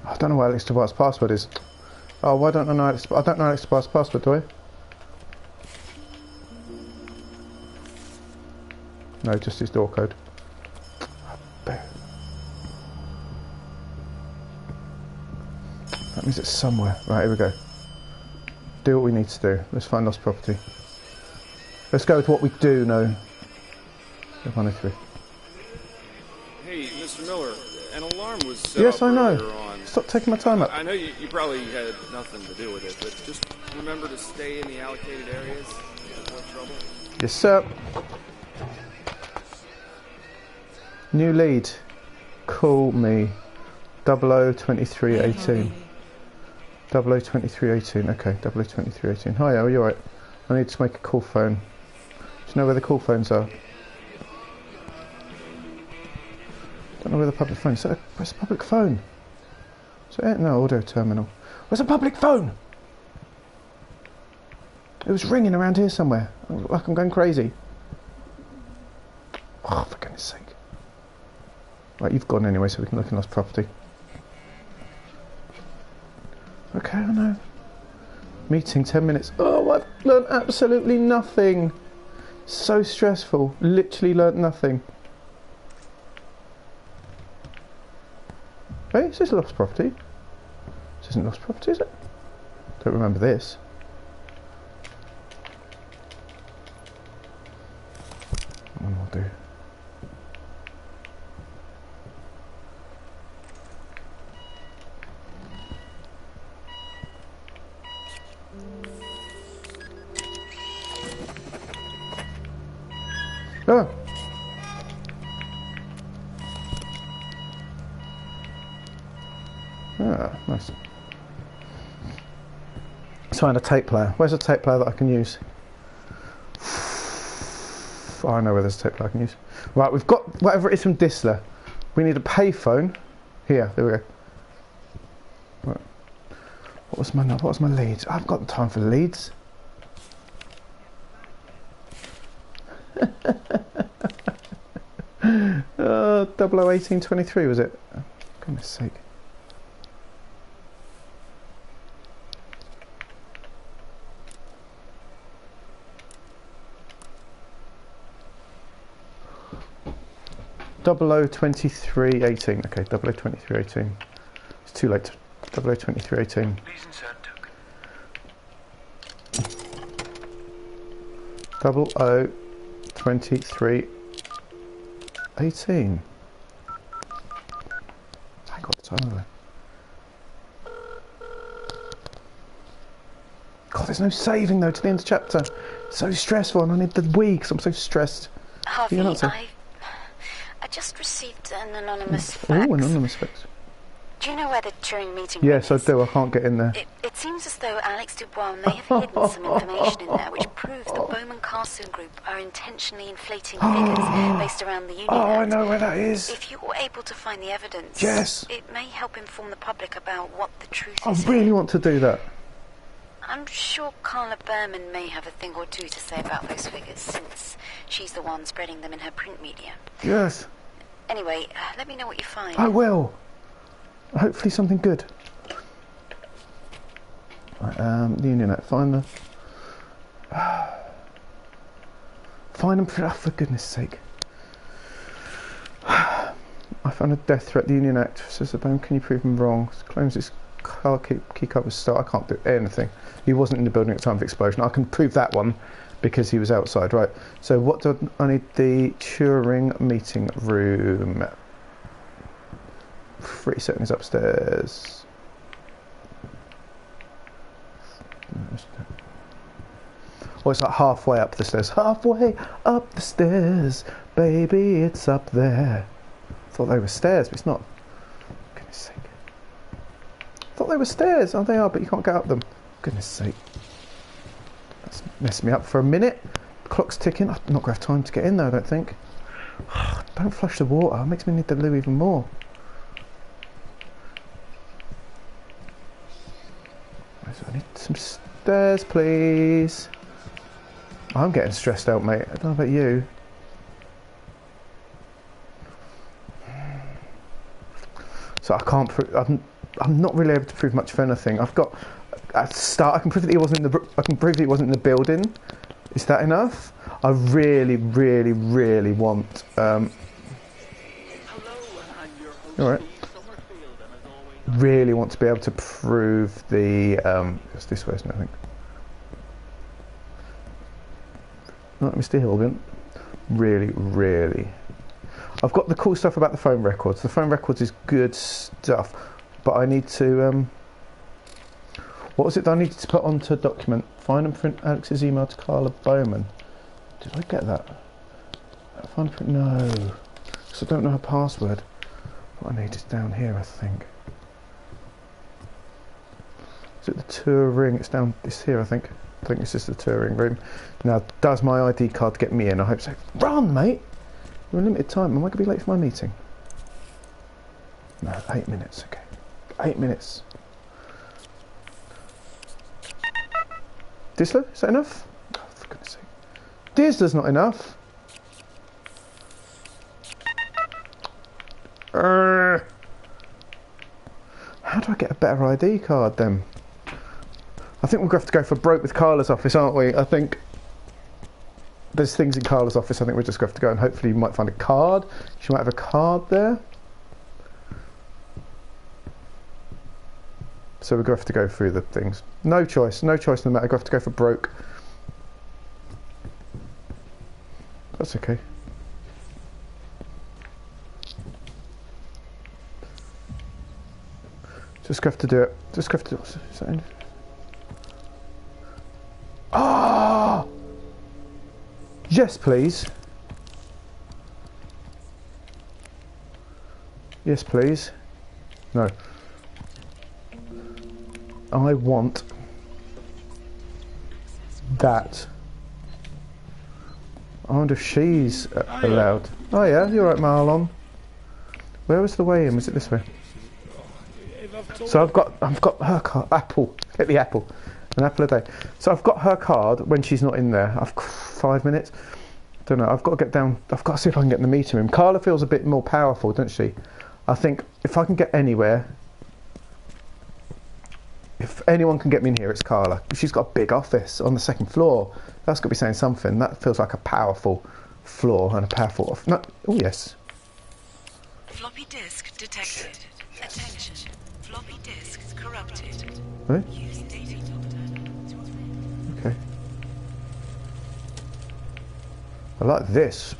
I don't know what Alex Dubois' password is. Oh, why don't I know Alex? I don't know Alex Dubois' password, do I? No, just his door code. That means it's somewhere. Right, here we go. Do what we need to do. Let's find lost property. Let's go with what we do know. 103. Hey, Mr. Miller, an alarm was set Yes, up I know. earlier on. Stop taking my time up. I know you probably had nothing to do with it, but just remember to stay in the allocated areas to avoid trouble. Yes, sir. New lead. Call me. 002318. 002318. Okay, 002318. Hi, are you alright? I need to make a call phone. Do you know where the call phones are? Don't know where the public phone is. Where's the public phone? Is it? No, audio terminal. Where's the public phone? It was ringing around here somewhere. Like I'm going crazy. Oh, for goodness sake. Right, you've gone anyway, so we can look in lost property. Okay, I know. Meeting, 10 minutes. Oh, I've learnt absolutely nothing. So stressful. Literally learnt nothing. Hey, is this lost property? This isn't lost property, is it? Don't remember this. One will do. Oh. Ah, nice. Let's find a tape player. Where's a tape player that I can use? Oh, I know where there's a tape player I can use. Right, we've got whatever it is from Disler. We need a payphone. Here, there we go. Right. What was my leads? I haven't got the time for leads. Oh, 001823 was it? Oh, goodness sake. Double O 2318. Okay, 002318. It's too late. 002318. Please insert token. 002318. I got the time of it. God, there's no saving though to the end of the chapter. It's so stressful, and I need the weeks. I'm so stressed. Harvey, I just received an anonymous fax. Oh, anonymous fax. Do you know where the Turing meeting Yes, room is? I do. I can't get in there. It seems as though Alex Dubois may have hidden some information in there which proves the Bowman Castle Group are intentionally inflating figures based around the Union Oh, I Act. know where that is. If you were able to find the evidence, yes, it may help inform the public about what the truth I is. I really want to do that. I'm sure Carla Berman may have a thing or two to say about those figures, since she's the one spreading them in her print media. Yes. Anyway, let me know what you find. I will. Hopefully something good. Right, the Union Act. Find the... Find them for goodness sake. I found a death threat. The Union Act says the Bowman, can you prove him wrong? Claims his car key card was start. I can't do anything. He wasn't in the building at the time of the explosion. I can prove that one because he was outside. Right. So what do I need? The Turing meeting room. 3 seconds upstairs. Oh, it's like halfway up the stairs. Halfway up the stairs, baby, it's up there. I thought they were stairs, but it's not. Goodness sake. I thought they were stairs. Oh, they are, but you can't get up them. Goodness sake. That's messed me up for a minute. The clock's ticking. I'm not going to have time to get in there, I don't think. Don't flush the water. It makes me need the loo even more. So I need some stairs, please. I'm getting stressed out, mate. I don't know about you. So I can't prove. I'm not really able to prove much of anything. I've got at the start. I can prove that he wasn't in the. I can prove that he wasn't in the building. Is that enough? I really, really, really want. All right. Really want to be able to prove the. It's this way, isn't it, I think. Not Mr. Hilden. Really, really. I've got the cool stuff about the phone records. The phone records is good stuff, but I need to. What was it that I needed to put onto a document? Find and print Alex's email to Carla Bowman. Did I get that? Find and print. No, because I don't know her password. What I need is down here, I think. Is it the Turing? It's down. It's here, I think. I think this is the Turing room. Now, does my ID card get me in? I hope so. Run, mate! We're in limited time. Am I going to be late for my meeting? No, 8 minutes. Okay, 8 minutes. Disler, is that enough? Oh, for goodness sake. Disler's not enough. How do I get a better ID card then? I think we're going to have to go for broke with Carla's office, aren't we? I think there's things in Carla's office. I think we're just going to have to go and hopefully you might find a card. She might have a card there. So we're going to have to go through the things. No choice. No choice in the matter. We're going to have to go for broke. That's okay. Just have to do it. Just have to do it. Ah! Yes, please. Yes, please. No. I want that. I wonder if she's allowed. Oh yeah, you're right, Marlon. Where was the way in? Was it this way? So I've got her card. Apple. Get the apple. An apple a day. So I've got her card when she's not in there. I've 5 minutes. Don't know. I've got to get down. I've got to see if I can get in the meeting room. Carla feels a bit more powerful, doesn't she? I think if I can get anywhere, if anyone can get me in here, it's Carla. She's got a big office on the 2nd floor. That's got to be saying something. That feels like a powerful floor and a powerful. No. Oh yes. Floppy disk detected. Attention. Floppy disk corrupted. Really? Use data doctor. Okay. I like this.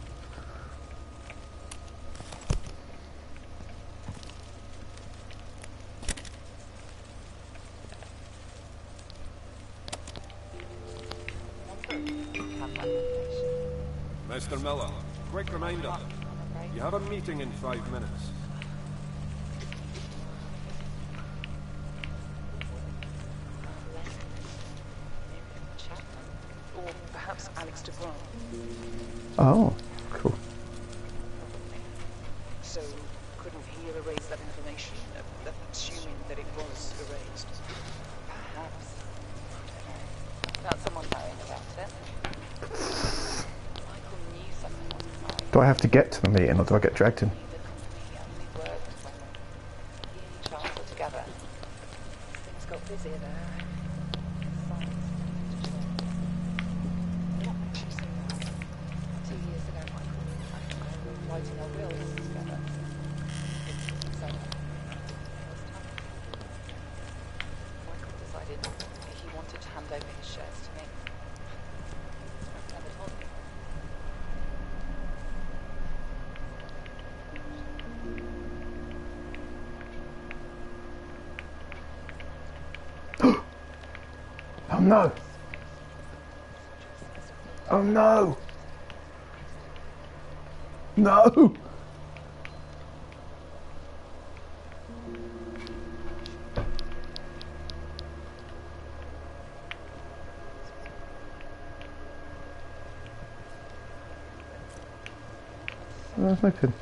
Mr. Miller, quick reminder. You have a meeting in 5 minutes. Or perhaps Alex de Bron. Oh, cool. So, couldn't he erase that information, assuming that it was erased? Perhaps. Not someone knowing about it. Michael knew something was wrong. Do I have to get to the meeting or do I get dragged in? The company only worked when he and Charles were together. Things got busier there. Writing our wills together. So, Michael decided he wanted to hand over his shares to me. Never told me. Oh no! Oh no! No! There's no pin.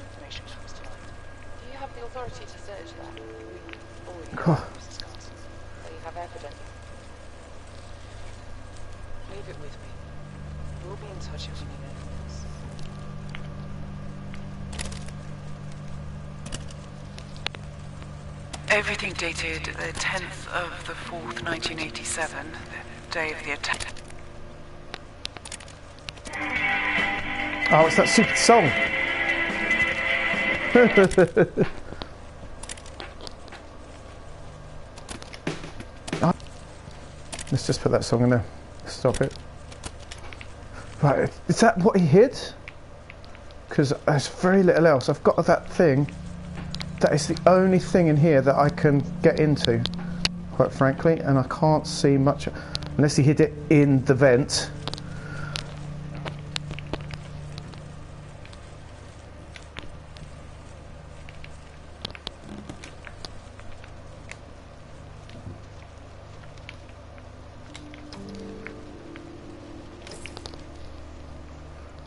Information comes to light. Do you have the authority to search that? We already God. have Mrs. Carson. They have evidence. Leave it with me. We'll be in touch if we need anything else. Everything dated the 10th of the 4th, 1987, the day of the attack. Oh, it's that stupid song. Oh. Let's just put that song in there. Stop it. Right, is that what he hid? Because there's very little else. I've got that thing. That is the only thing in here that I can get into, quite frankly, and I can't see much unless he hid it in the vent.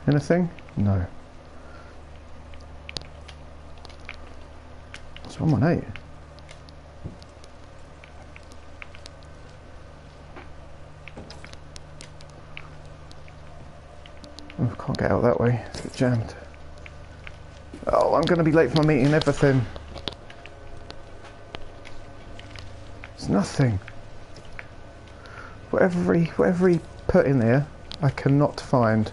Anything? No. What's 118? Oh, I can't get out that way. It's a bit jammed. Oh, I'm going to be late for my meeting and everything. It's nothing. Whatever he put in there, I cannot find.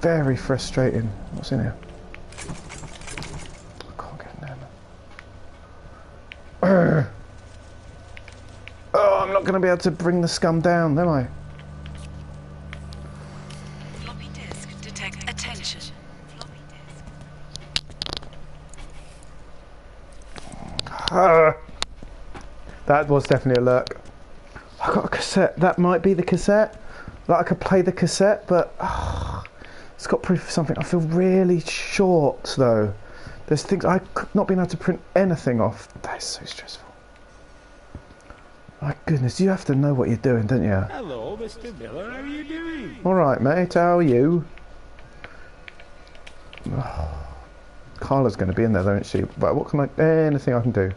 Very frustrating. What's in here? I can't get in there. Oh, I'm not going to be able to bring the scum down, am I? Floppy disk detect attention. Floppy disk. That was definitely a lurk. I got a cassette. That might be the cassette. Like I could play the cassette, but It's got proof of something. I feel really short, though. There's things I've not been able to print anything off. That is so stressful. My goodness, you have to know what you're doing, don't you? Hello, Mr. Miller. How are you doing? All right, mate. How are you? Oh, Carla's going to be in there, though, isn't she? But what can anything I can do?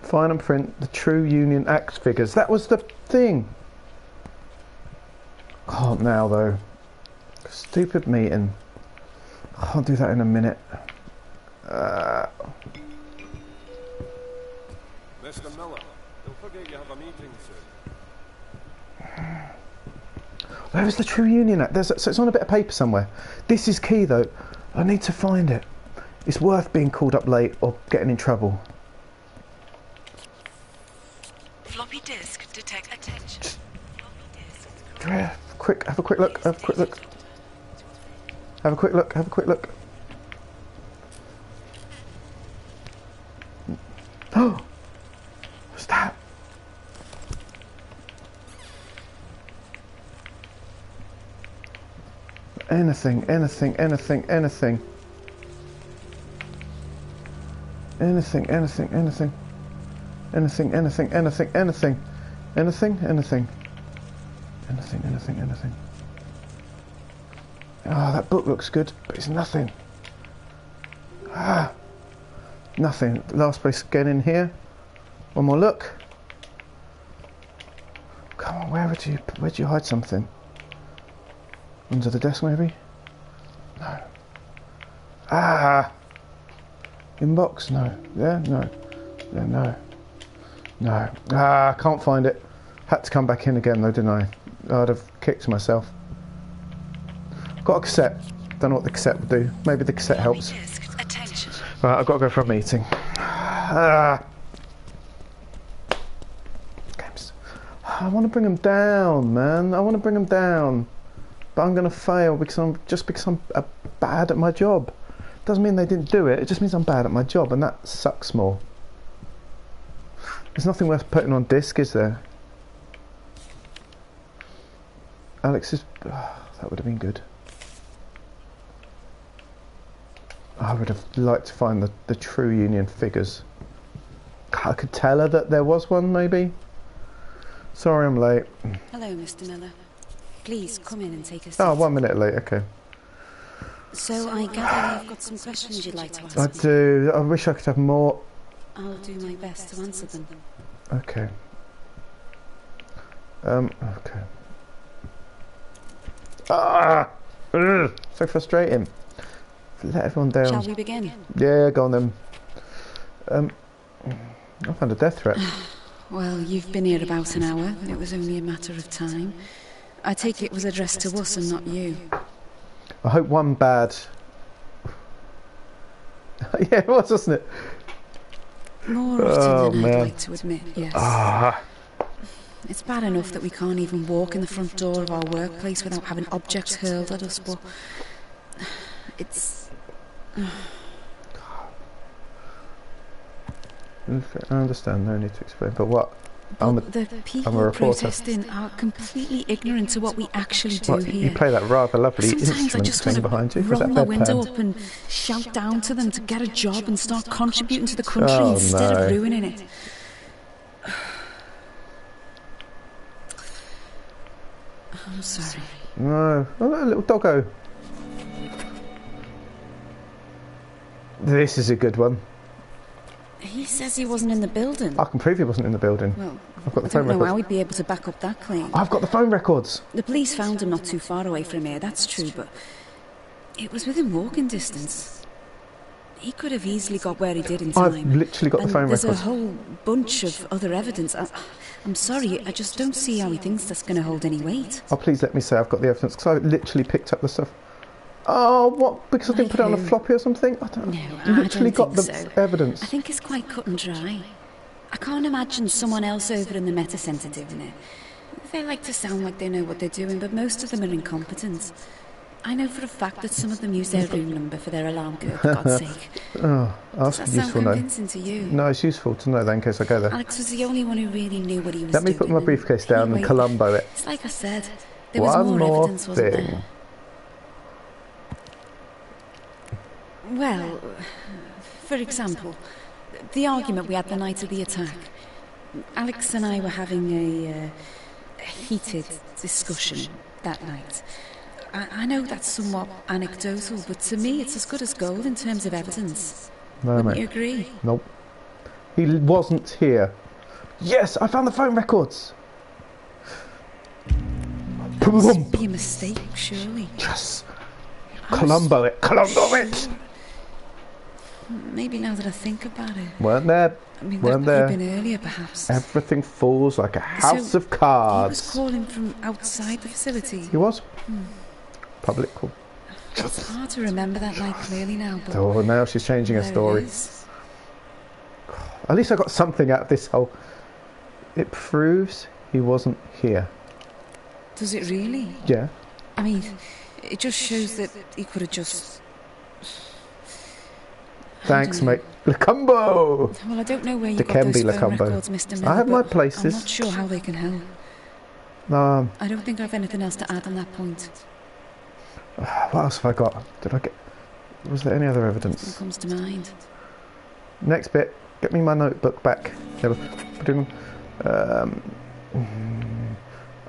Find and print the True Union Act figures. That was the thing. Can't now, though. Stupid meeting. I'll do that in a minute. Mr. Miller, don't forget you have a meeting soon. Where is the True Union Act? So it's on a bit of paper somewhere. This is key, though. I need to find it. It's worth being called up late or getting in trouble. Floppy disk detect attention. Have a quick look. Have a quick look. Have a quick look. Have a quick look. Oh, what's that? Anything. Anything. Anything. Anything. Anything. Anything. Anything. Anything. Anything. Anything. Anything. Anything. Anything. Anything. Anything. Anything. Ah, that book looks good, but it's nothing. Ah, nothing. Last place again in here. One more look. Come on, where'd you hide something? Under the desk, maybe? No. Ah! Inbox? No. Yeah? No. Yeah, no. No. Ah, can't find it. Had to come back in again, though, didn't I? I'd have kicked myself. Got a cassette. Don't know what the cassette will do. Maybe the cassette helps. Right, I've got to go for a meeting. Games. I want to bring them down, man. I want to bring them down. But I'm going to fail because I'm bad at my job. Doesn't mean they didn't do it. It just means I'm bad at my job, and that sucks more. There's nothing worth putting on disc, is there? Alex's... that would have been good. I would have liked to find the True Union figures. I could tell her that there was one, maybe. Sorry I'm late. Hello, Mr. Miller. Please come in and take a seat. Oh, 1 minute late, okay. So I gather you've got some questions you'd like to ask I me. do. I wish I could have more. I'll do my best to answer them. Okay. Okay. Ah! Ugh, so frustrating. Let everyone down. Shall we begin? Yeah, go on then. I found a death threat. Well, you've been here about an hour. It was only a matter of time. I take it was addressed to us and not you. I hope one bad... yeah, it was, wasn't it? More often than I'd like to admit, yes. Ah. It's bad enough that we can't even walk in the front door of our workplace without having objects hurled at us, but... it's... I understand, no need to explain, but what? The people protesting are completely ignorant to what we actually do here. You play that rather lovely Sometimes I instrument just thing want behind to you. roll my window up and shout down to them to get a job and start contributing to the country instead of ruining it. I'm sorry. No. Oh, that little doggo. This is a good one. He says he wasn't in the building. I can prove he wasn't in the building. Well, I've got the I phone don't know records. how he'd be able to back up that claim. I've got the phone records. The police found him not too far away from here, that's true, but it was within walking distance. He could have easily got where he did in time. I've literally got the phone records. There's a whole bunch of other evidence. I'm sorry, I just don't see how he thinks that's going to hold any weight. Oh, please let me say I've got the evidence, because I literally picked up the stuff. Oh, what? Because I didn't put it on a floppy or something? I don't know. No, Literally I don't got think the so. evidence. I think it's quite cut and dry. I can't imagine someone else over in the Meta Centre doing it. They like to sound like they know what they're doing, but most of them are incompetent. I know for a fact that some of them use their room number for their alarm code, for God's sake. Oh, Does that's that sound useful to know. convincing to you? No, it's useful to know that in case I go there. Alex was the only one who really knew what he was Let me doing. put my briefcase down and Anyway, Columbo it. It's like I said, There was One more evidence, wasn't thing. there? Well, for example, the argument we had the night of the attack. Alex and I were having a heated discussion that night. I know that's somewhat anecdotal, but to me it's as good as gold in terms of evidence. No, Wouldn't mate. you agree? Nope. He wasn't here. Yes, I found the phone records. That must be a mistake, surely. Yes. Columbo it. Columbo it. Maybe now that I think about it. Weren't there. I mean, Weren't that there. could have been earlier, perhaps. Everything falls like a house So, of cards. He was calling from outside the facility. He was. Public call. It's hard to remember that night clearly now, but Oh, now she's changing her there it story. is. At least I got something out of this whole. It proves he wasn't here. Does it really? Yeah. I mean, it just shows that he could have just... Thanks, mate. Lacumbo! Well, I don't know where you got Dikembe those phone Lacumbo. records, Mr. Miller, I have my but places. I'm not sure how they can help. I don't think I have anything else to add on that point. What else have I got? Did I get... Was there any other evidence? What comes to mind? Next bit. Get me my notebook back.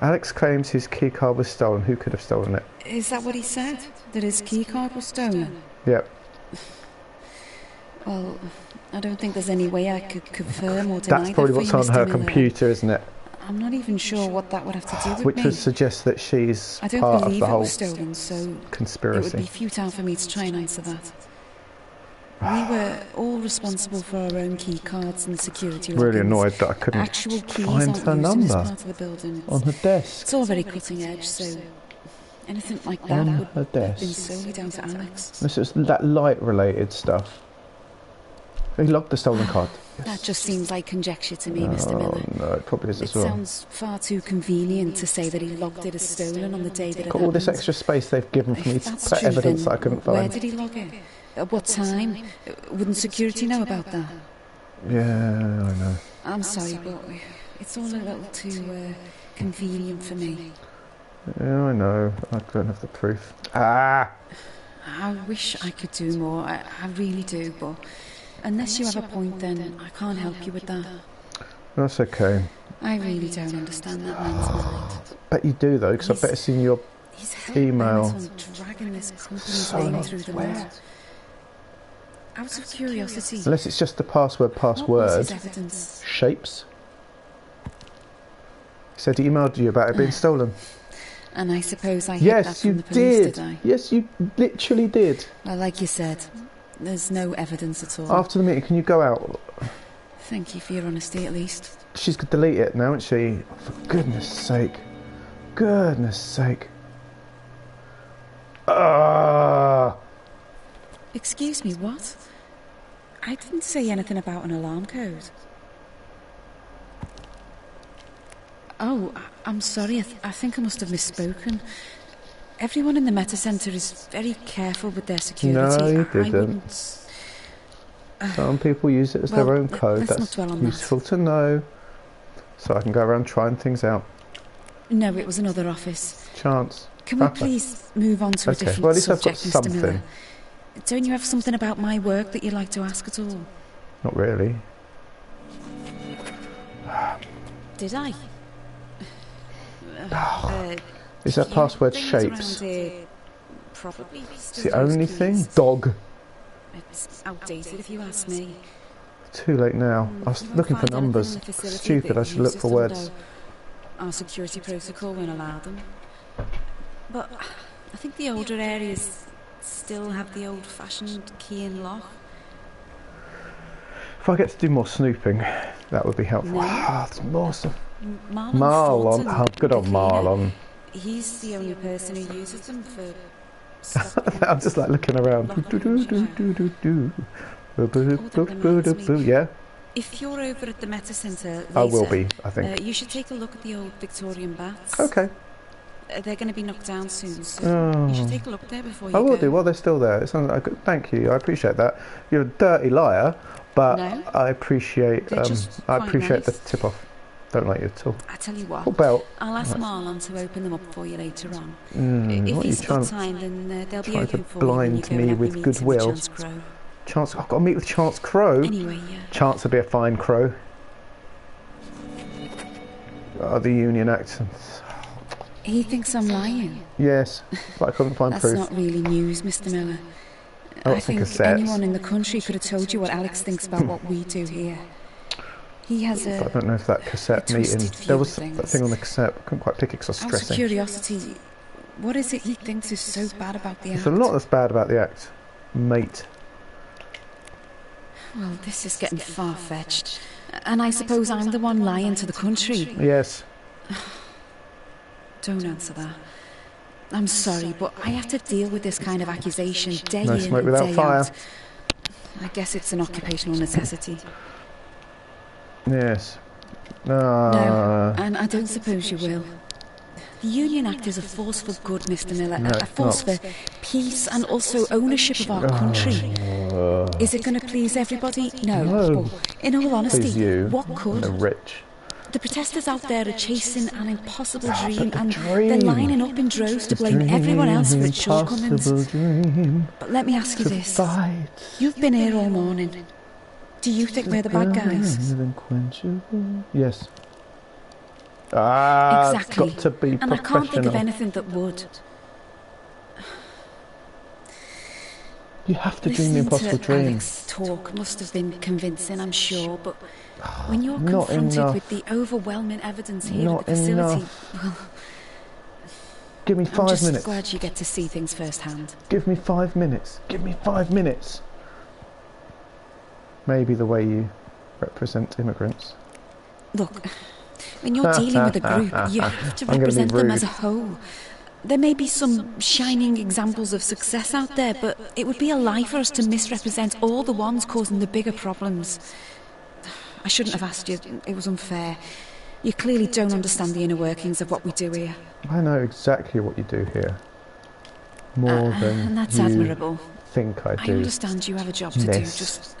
Alex claims his keycard was stolen. Who could have stolen it? Is that what he said? That his keycard was stolen? Yep. Well, I don't think there's any way I could confirm or deny That's probably that for what's you, on Mr. her Miller. computer, isn't it? I'm not even sure what that would have to do with Which me. would suggest that she's I don't part of believe the it whole was stolen, so it would conspiracy. be futile for me to try and answer that. We were all responsible for our own key cards and security Really logins. annoyed that I couldn't Actual keys find aren't her used in this number part of the building. on her desk. It's all very cutting edge, so anything like that On would her have been desk. solely down to Alex. This is that light-related stuff. He logged the stolen card. Yes. That just seems like conjecture to me, Mr. Miller. Oh no, it probably is It as well. sounds far too convenient to say that he logged it as stolen on the day that it Got all this happened. extra space they've given for me If to that's put true, evidence then that I couldn't where find. did he log it? At what time? Wouldn't security know about that? Yeah, I know. I'm sorry, but it's all a little too convenient for me. Yeah, I know. I don't have the proof. Ah! I wish I could do more. I really do, but unless you have a point, then I can't help you with that. That's okay. I really don't understand that man's mind. Bet you do though, because I bet it's in your He's hell email. bent on dragging this company's So name through the mud. Out of curiosity, Unless it's just the password what was his evidence? shapes. He said he emailed you about it being stolen. And I suppose I hid that Yes, from you the police, did. did I? Yes, you literally did. Well, like you said, there's no evidence at all. After the meeting, can you go out? Thank you for your honesty, at least. She's going to delete it now, isn't she? For goodness sake. Goodness sake. Ah! Excuse me, what? I didn't say anything about an alarm code. Oh, I'm sorry. I think I must have misspoken. Everyone in the Meta Centre is very careful with their security. No, you I didn't. wouldn't... Some people use it as well, their own code. let's not That's dwell on that. useful to know. So I can go around trying things out. No, it was another office. Chance. Can we Okay. please move on to a Okay, different well, at least I've got subject, Mr. Miller? something. Don't you have something about my work that you'd like to ask at all? Not really. Did I? Is that password things shapes? around here probably It's still the use only keys. thing? Dog. It's outdated if you ask me. Too late now. I was You won't looking for find anything numbers. in the facility Stupid, that I should look uses for them, words. though Our security protocol won't allow them. But I think the older areas still have the old-fashioned key and lock. If I get to do more snooping, that would be helpful. No. Ah, there's more stuff. Marlon Marlon. Fulton, Oh, good old the cleaner, Marlon. He's the only person who uses them for stopping I'm just like looking around. lock Do, do, do, rooms, do, do, do. Boo, boo, Oh, that boo, boo, reminds boo, me. yeah, If you're over at the Meta Centre later, I will be, I think. you should take a look at the old Victorian bats. Okay. They're going to be knocked down soon, so Oh. you should take a look there before you I will go. do. Well, they're still there. Thank you. I appreciate that. You're a dirty liar, but No. I appreciate. They're just I quite appreciate the nice. tip off. Don't like you at all. I tell you what, What about... I'll ask Marlon to open them up for you later on. If what are you he's got trying, time, then they'll be trying open to for you when you blind go and me have with your meeting goodwill? with Chance Crow. Chance... I've got to meet with Chance Crow. Anyway, Chance will be a fine crow. Oh, the Union Act. he thinks I'm lying. Yes, but I couldn't find That's proof. not really news, Mr. Miller. Oh, I think anyone in the country could have told you what Alex thinks about what we do here. He has I don't know if that cassette meeting... There was that thing on the cassette. I couldn't quite pick it because I was Out of stressing. curiosity, what is it he thinks is so bad about the act? There's a lot that's bad about the act, mate. Well, this is getting far-fetched. And I suppose I'm the one lying to the country. Yes. Don't answer that. I'm sorry, but I have to deal with this kind of accusation day No in smoke and without day fire. out. I guess it's an occupational necessity. Yes. No, and I don't suppose you will. The Union Act is a force for good, Mr. Miller. No, a force not. for peace and also ownership of our country. Is it going to please everybody? No. But in all honesty, Please you. what could? The rich. The protesters out there are chasing an impossible dream, a and dream. they're lining up in droves to blame everyone else for its shortcomings. Dream But let me ask you this. fight. You've been here all morning. Do you think we're the bad guys? Yes. Ah, Exactly. it's got to be And I can't think of professional. anything that would. You have to dream the Listening impossible to dream. Alex talk must have been convincing, I'm sure, but when you're Not confronted enough. with the overwhelming evidence here Not at the facility, enough. well, Give me I'm 5 just minutes. glad you get to see things firsthand. Give me 5 minutes. Give me 5 minutes. Maybe the way you represent immigrants. Look, when you're dealing with a group, you have to I'm gonna be represent them rude. as a whole. There may be some shining examples of success out there, but it would be a lie for us to misrepresent all the ones causing the bigger problems. I shouldn't have asked you. It was unfair. You clearly don't understand the inner workings of what we do here. I know exactly what you do here. More than And that's you admirable. think I I do. understand you have a job to do. Yes.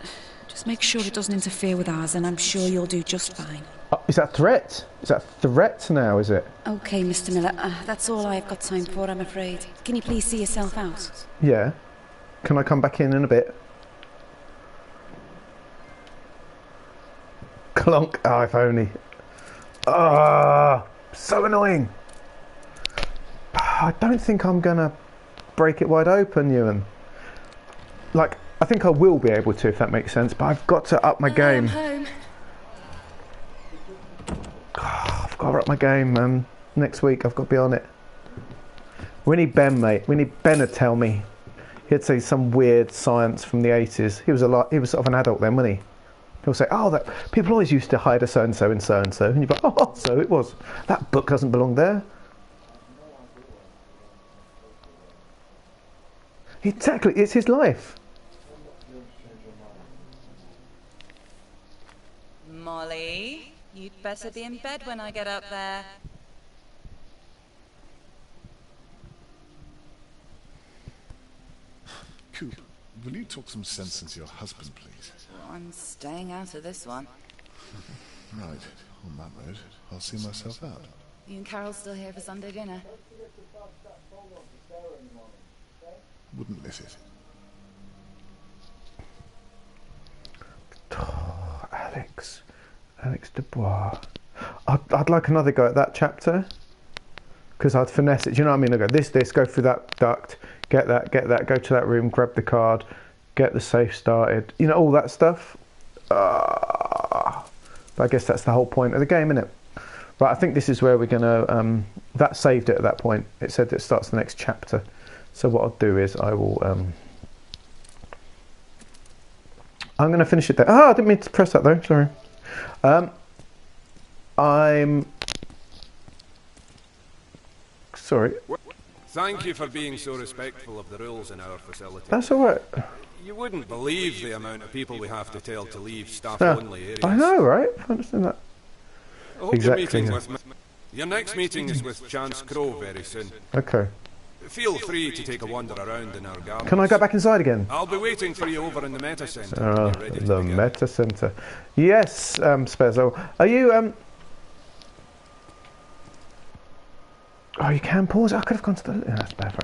Just make sure it doesn't interfere with ours, and I'm sure you'll do just fine. Oh, is that a threat? Is that a threat now, is it? Okay, Mr. Miller, that's all I've got time for, I'm afraid. Can you please see yourself out? Yeah. Can I come back in a bit? Clonk. Oh, if only. Ah, so annoying. I don't think I'm going to break it wide open, Ewan. Like, I think I will be able to, if that makes sense, but I've got to up my game. I'm home. I've got to up my game, man. Next week, I've got to be on it. We need Ben, mate. We need Ben to tell me. He'd say some weird science from the 80s. He was sort of an adult then, wasn't he? He'll say, oh, that people always used to hide a so-and-so in so-and-so. And you're like, oh, so it was. That book doesn't belong there. Exactly, it's his life. Molly, you'd better be in bed when I get up there. Coop, will you talk some sense into your husband, please? I'm staying out of this one. Right, on that note, I'll see myself out. You and Carol still here for Sunday dinner? Wouldn't miss it. Oh, Alex Dubois. I'd like another go at that chapter, because I'd finesse it. Do you know what I mean? I go this, go through that duct, get that, go to that room, grab the card, get the safe started. You know, all that stuff. But I guess that's the whole point of the game, isn't it? Right, I think this is where we're going to... that saved it at that point. It said that it starts the next chapter. So what I'll do is I will... I'm going to finish it there. Oh, I didn't mean to press that though, sorry. I'm... Sorry. Thank you for being so respectful of the rules in our facility. That's alright. You wouldn't believe the amount of people we have to tell to leave staff-only areas. I know, right? I understand that. I hope Exactly, your next meeting is with Chance Crow very soon. Okay. Feel free to take a wander around in our gardens. Can I go back inside again? I'll be waiting for you over in the Meta Centre. The Meta Centre. Yes, Spezzo. Are you Oh, you can pause. I could have gone to the. No, that's bad.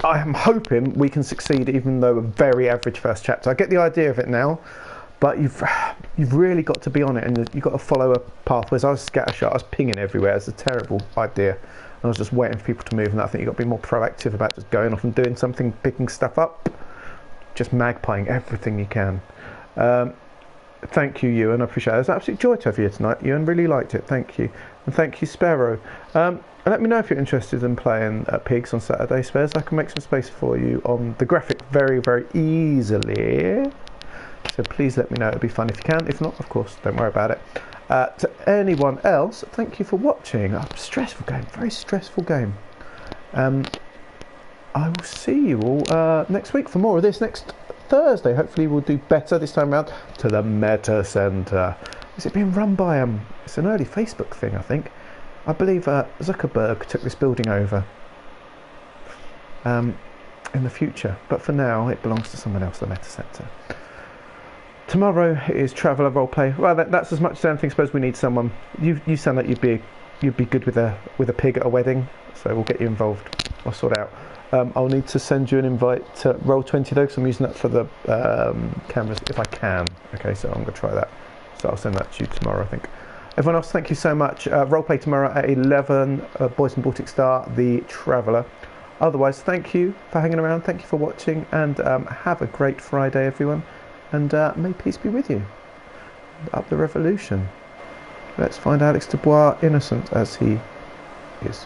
I am hoping we can succeed, even though a very average first chapter. I get the idea of it now, but you've really got to be on it, and you've got to follow a path. Whereas I was scattershot, I was pinging everywhere. It's a terrible idea. I was just waiting for people to move, and I think you've got to be more proactive about just going off and doing something, picking stuff up, just magpieing everything you can. Thank you, Ewan. I appreciate it. It was an absolute joy to have you here tonight, Ewan. Really liked it. Thank you. And thank you, Sparrow. Let me know if you're interested in playing Pigs on Saturday, Spares. I can make some space for you on the graphic very, very easily. So please let me know. It'll be fun if you can. If not, of course, don't worry about it. To anyone else, thank you for watching. Stressful game. Very stressful game. I will see you all next week for more of this next Thursday. Hopefully we'll do better this time around to the Meta Centre. Is it being run by it's an early Facebook thing, I think. I believe Zuckerberg took this building over in the future, but for now it belongs to someone else, the Meta Centre. Tomorrow is Traveller roleplay. Well, that's as much as anything. I suppose we need someone. You sound like you'd be good with a pig at a wedding, so we'll get you involved. I'll sort it out. I'll need to send you an invite to Roll20 though, because I'm using that for the cameras if I can. Okay, so I'm going to try that. So I'll send that to you tomorrow, I think. Everyone else, thank you so much. Roleplay tomorrow at 11. Boys and Baltic Star, The Traveller. Otherwise, thank you for hanging around. Thank you for watching, and have a great Friday, everyone. And may peace be with you. Up the revolution. Let's find Alex Dubois innocent as he is.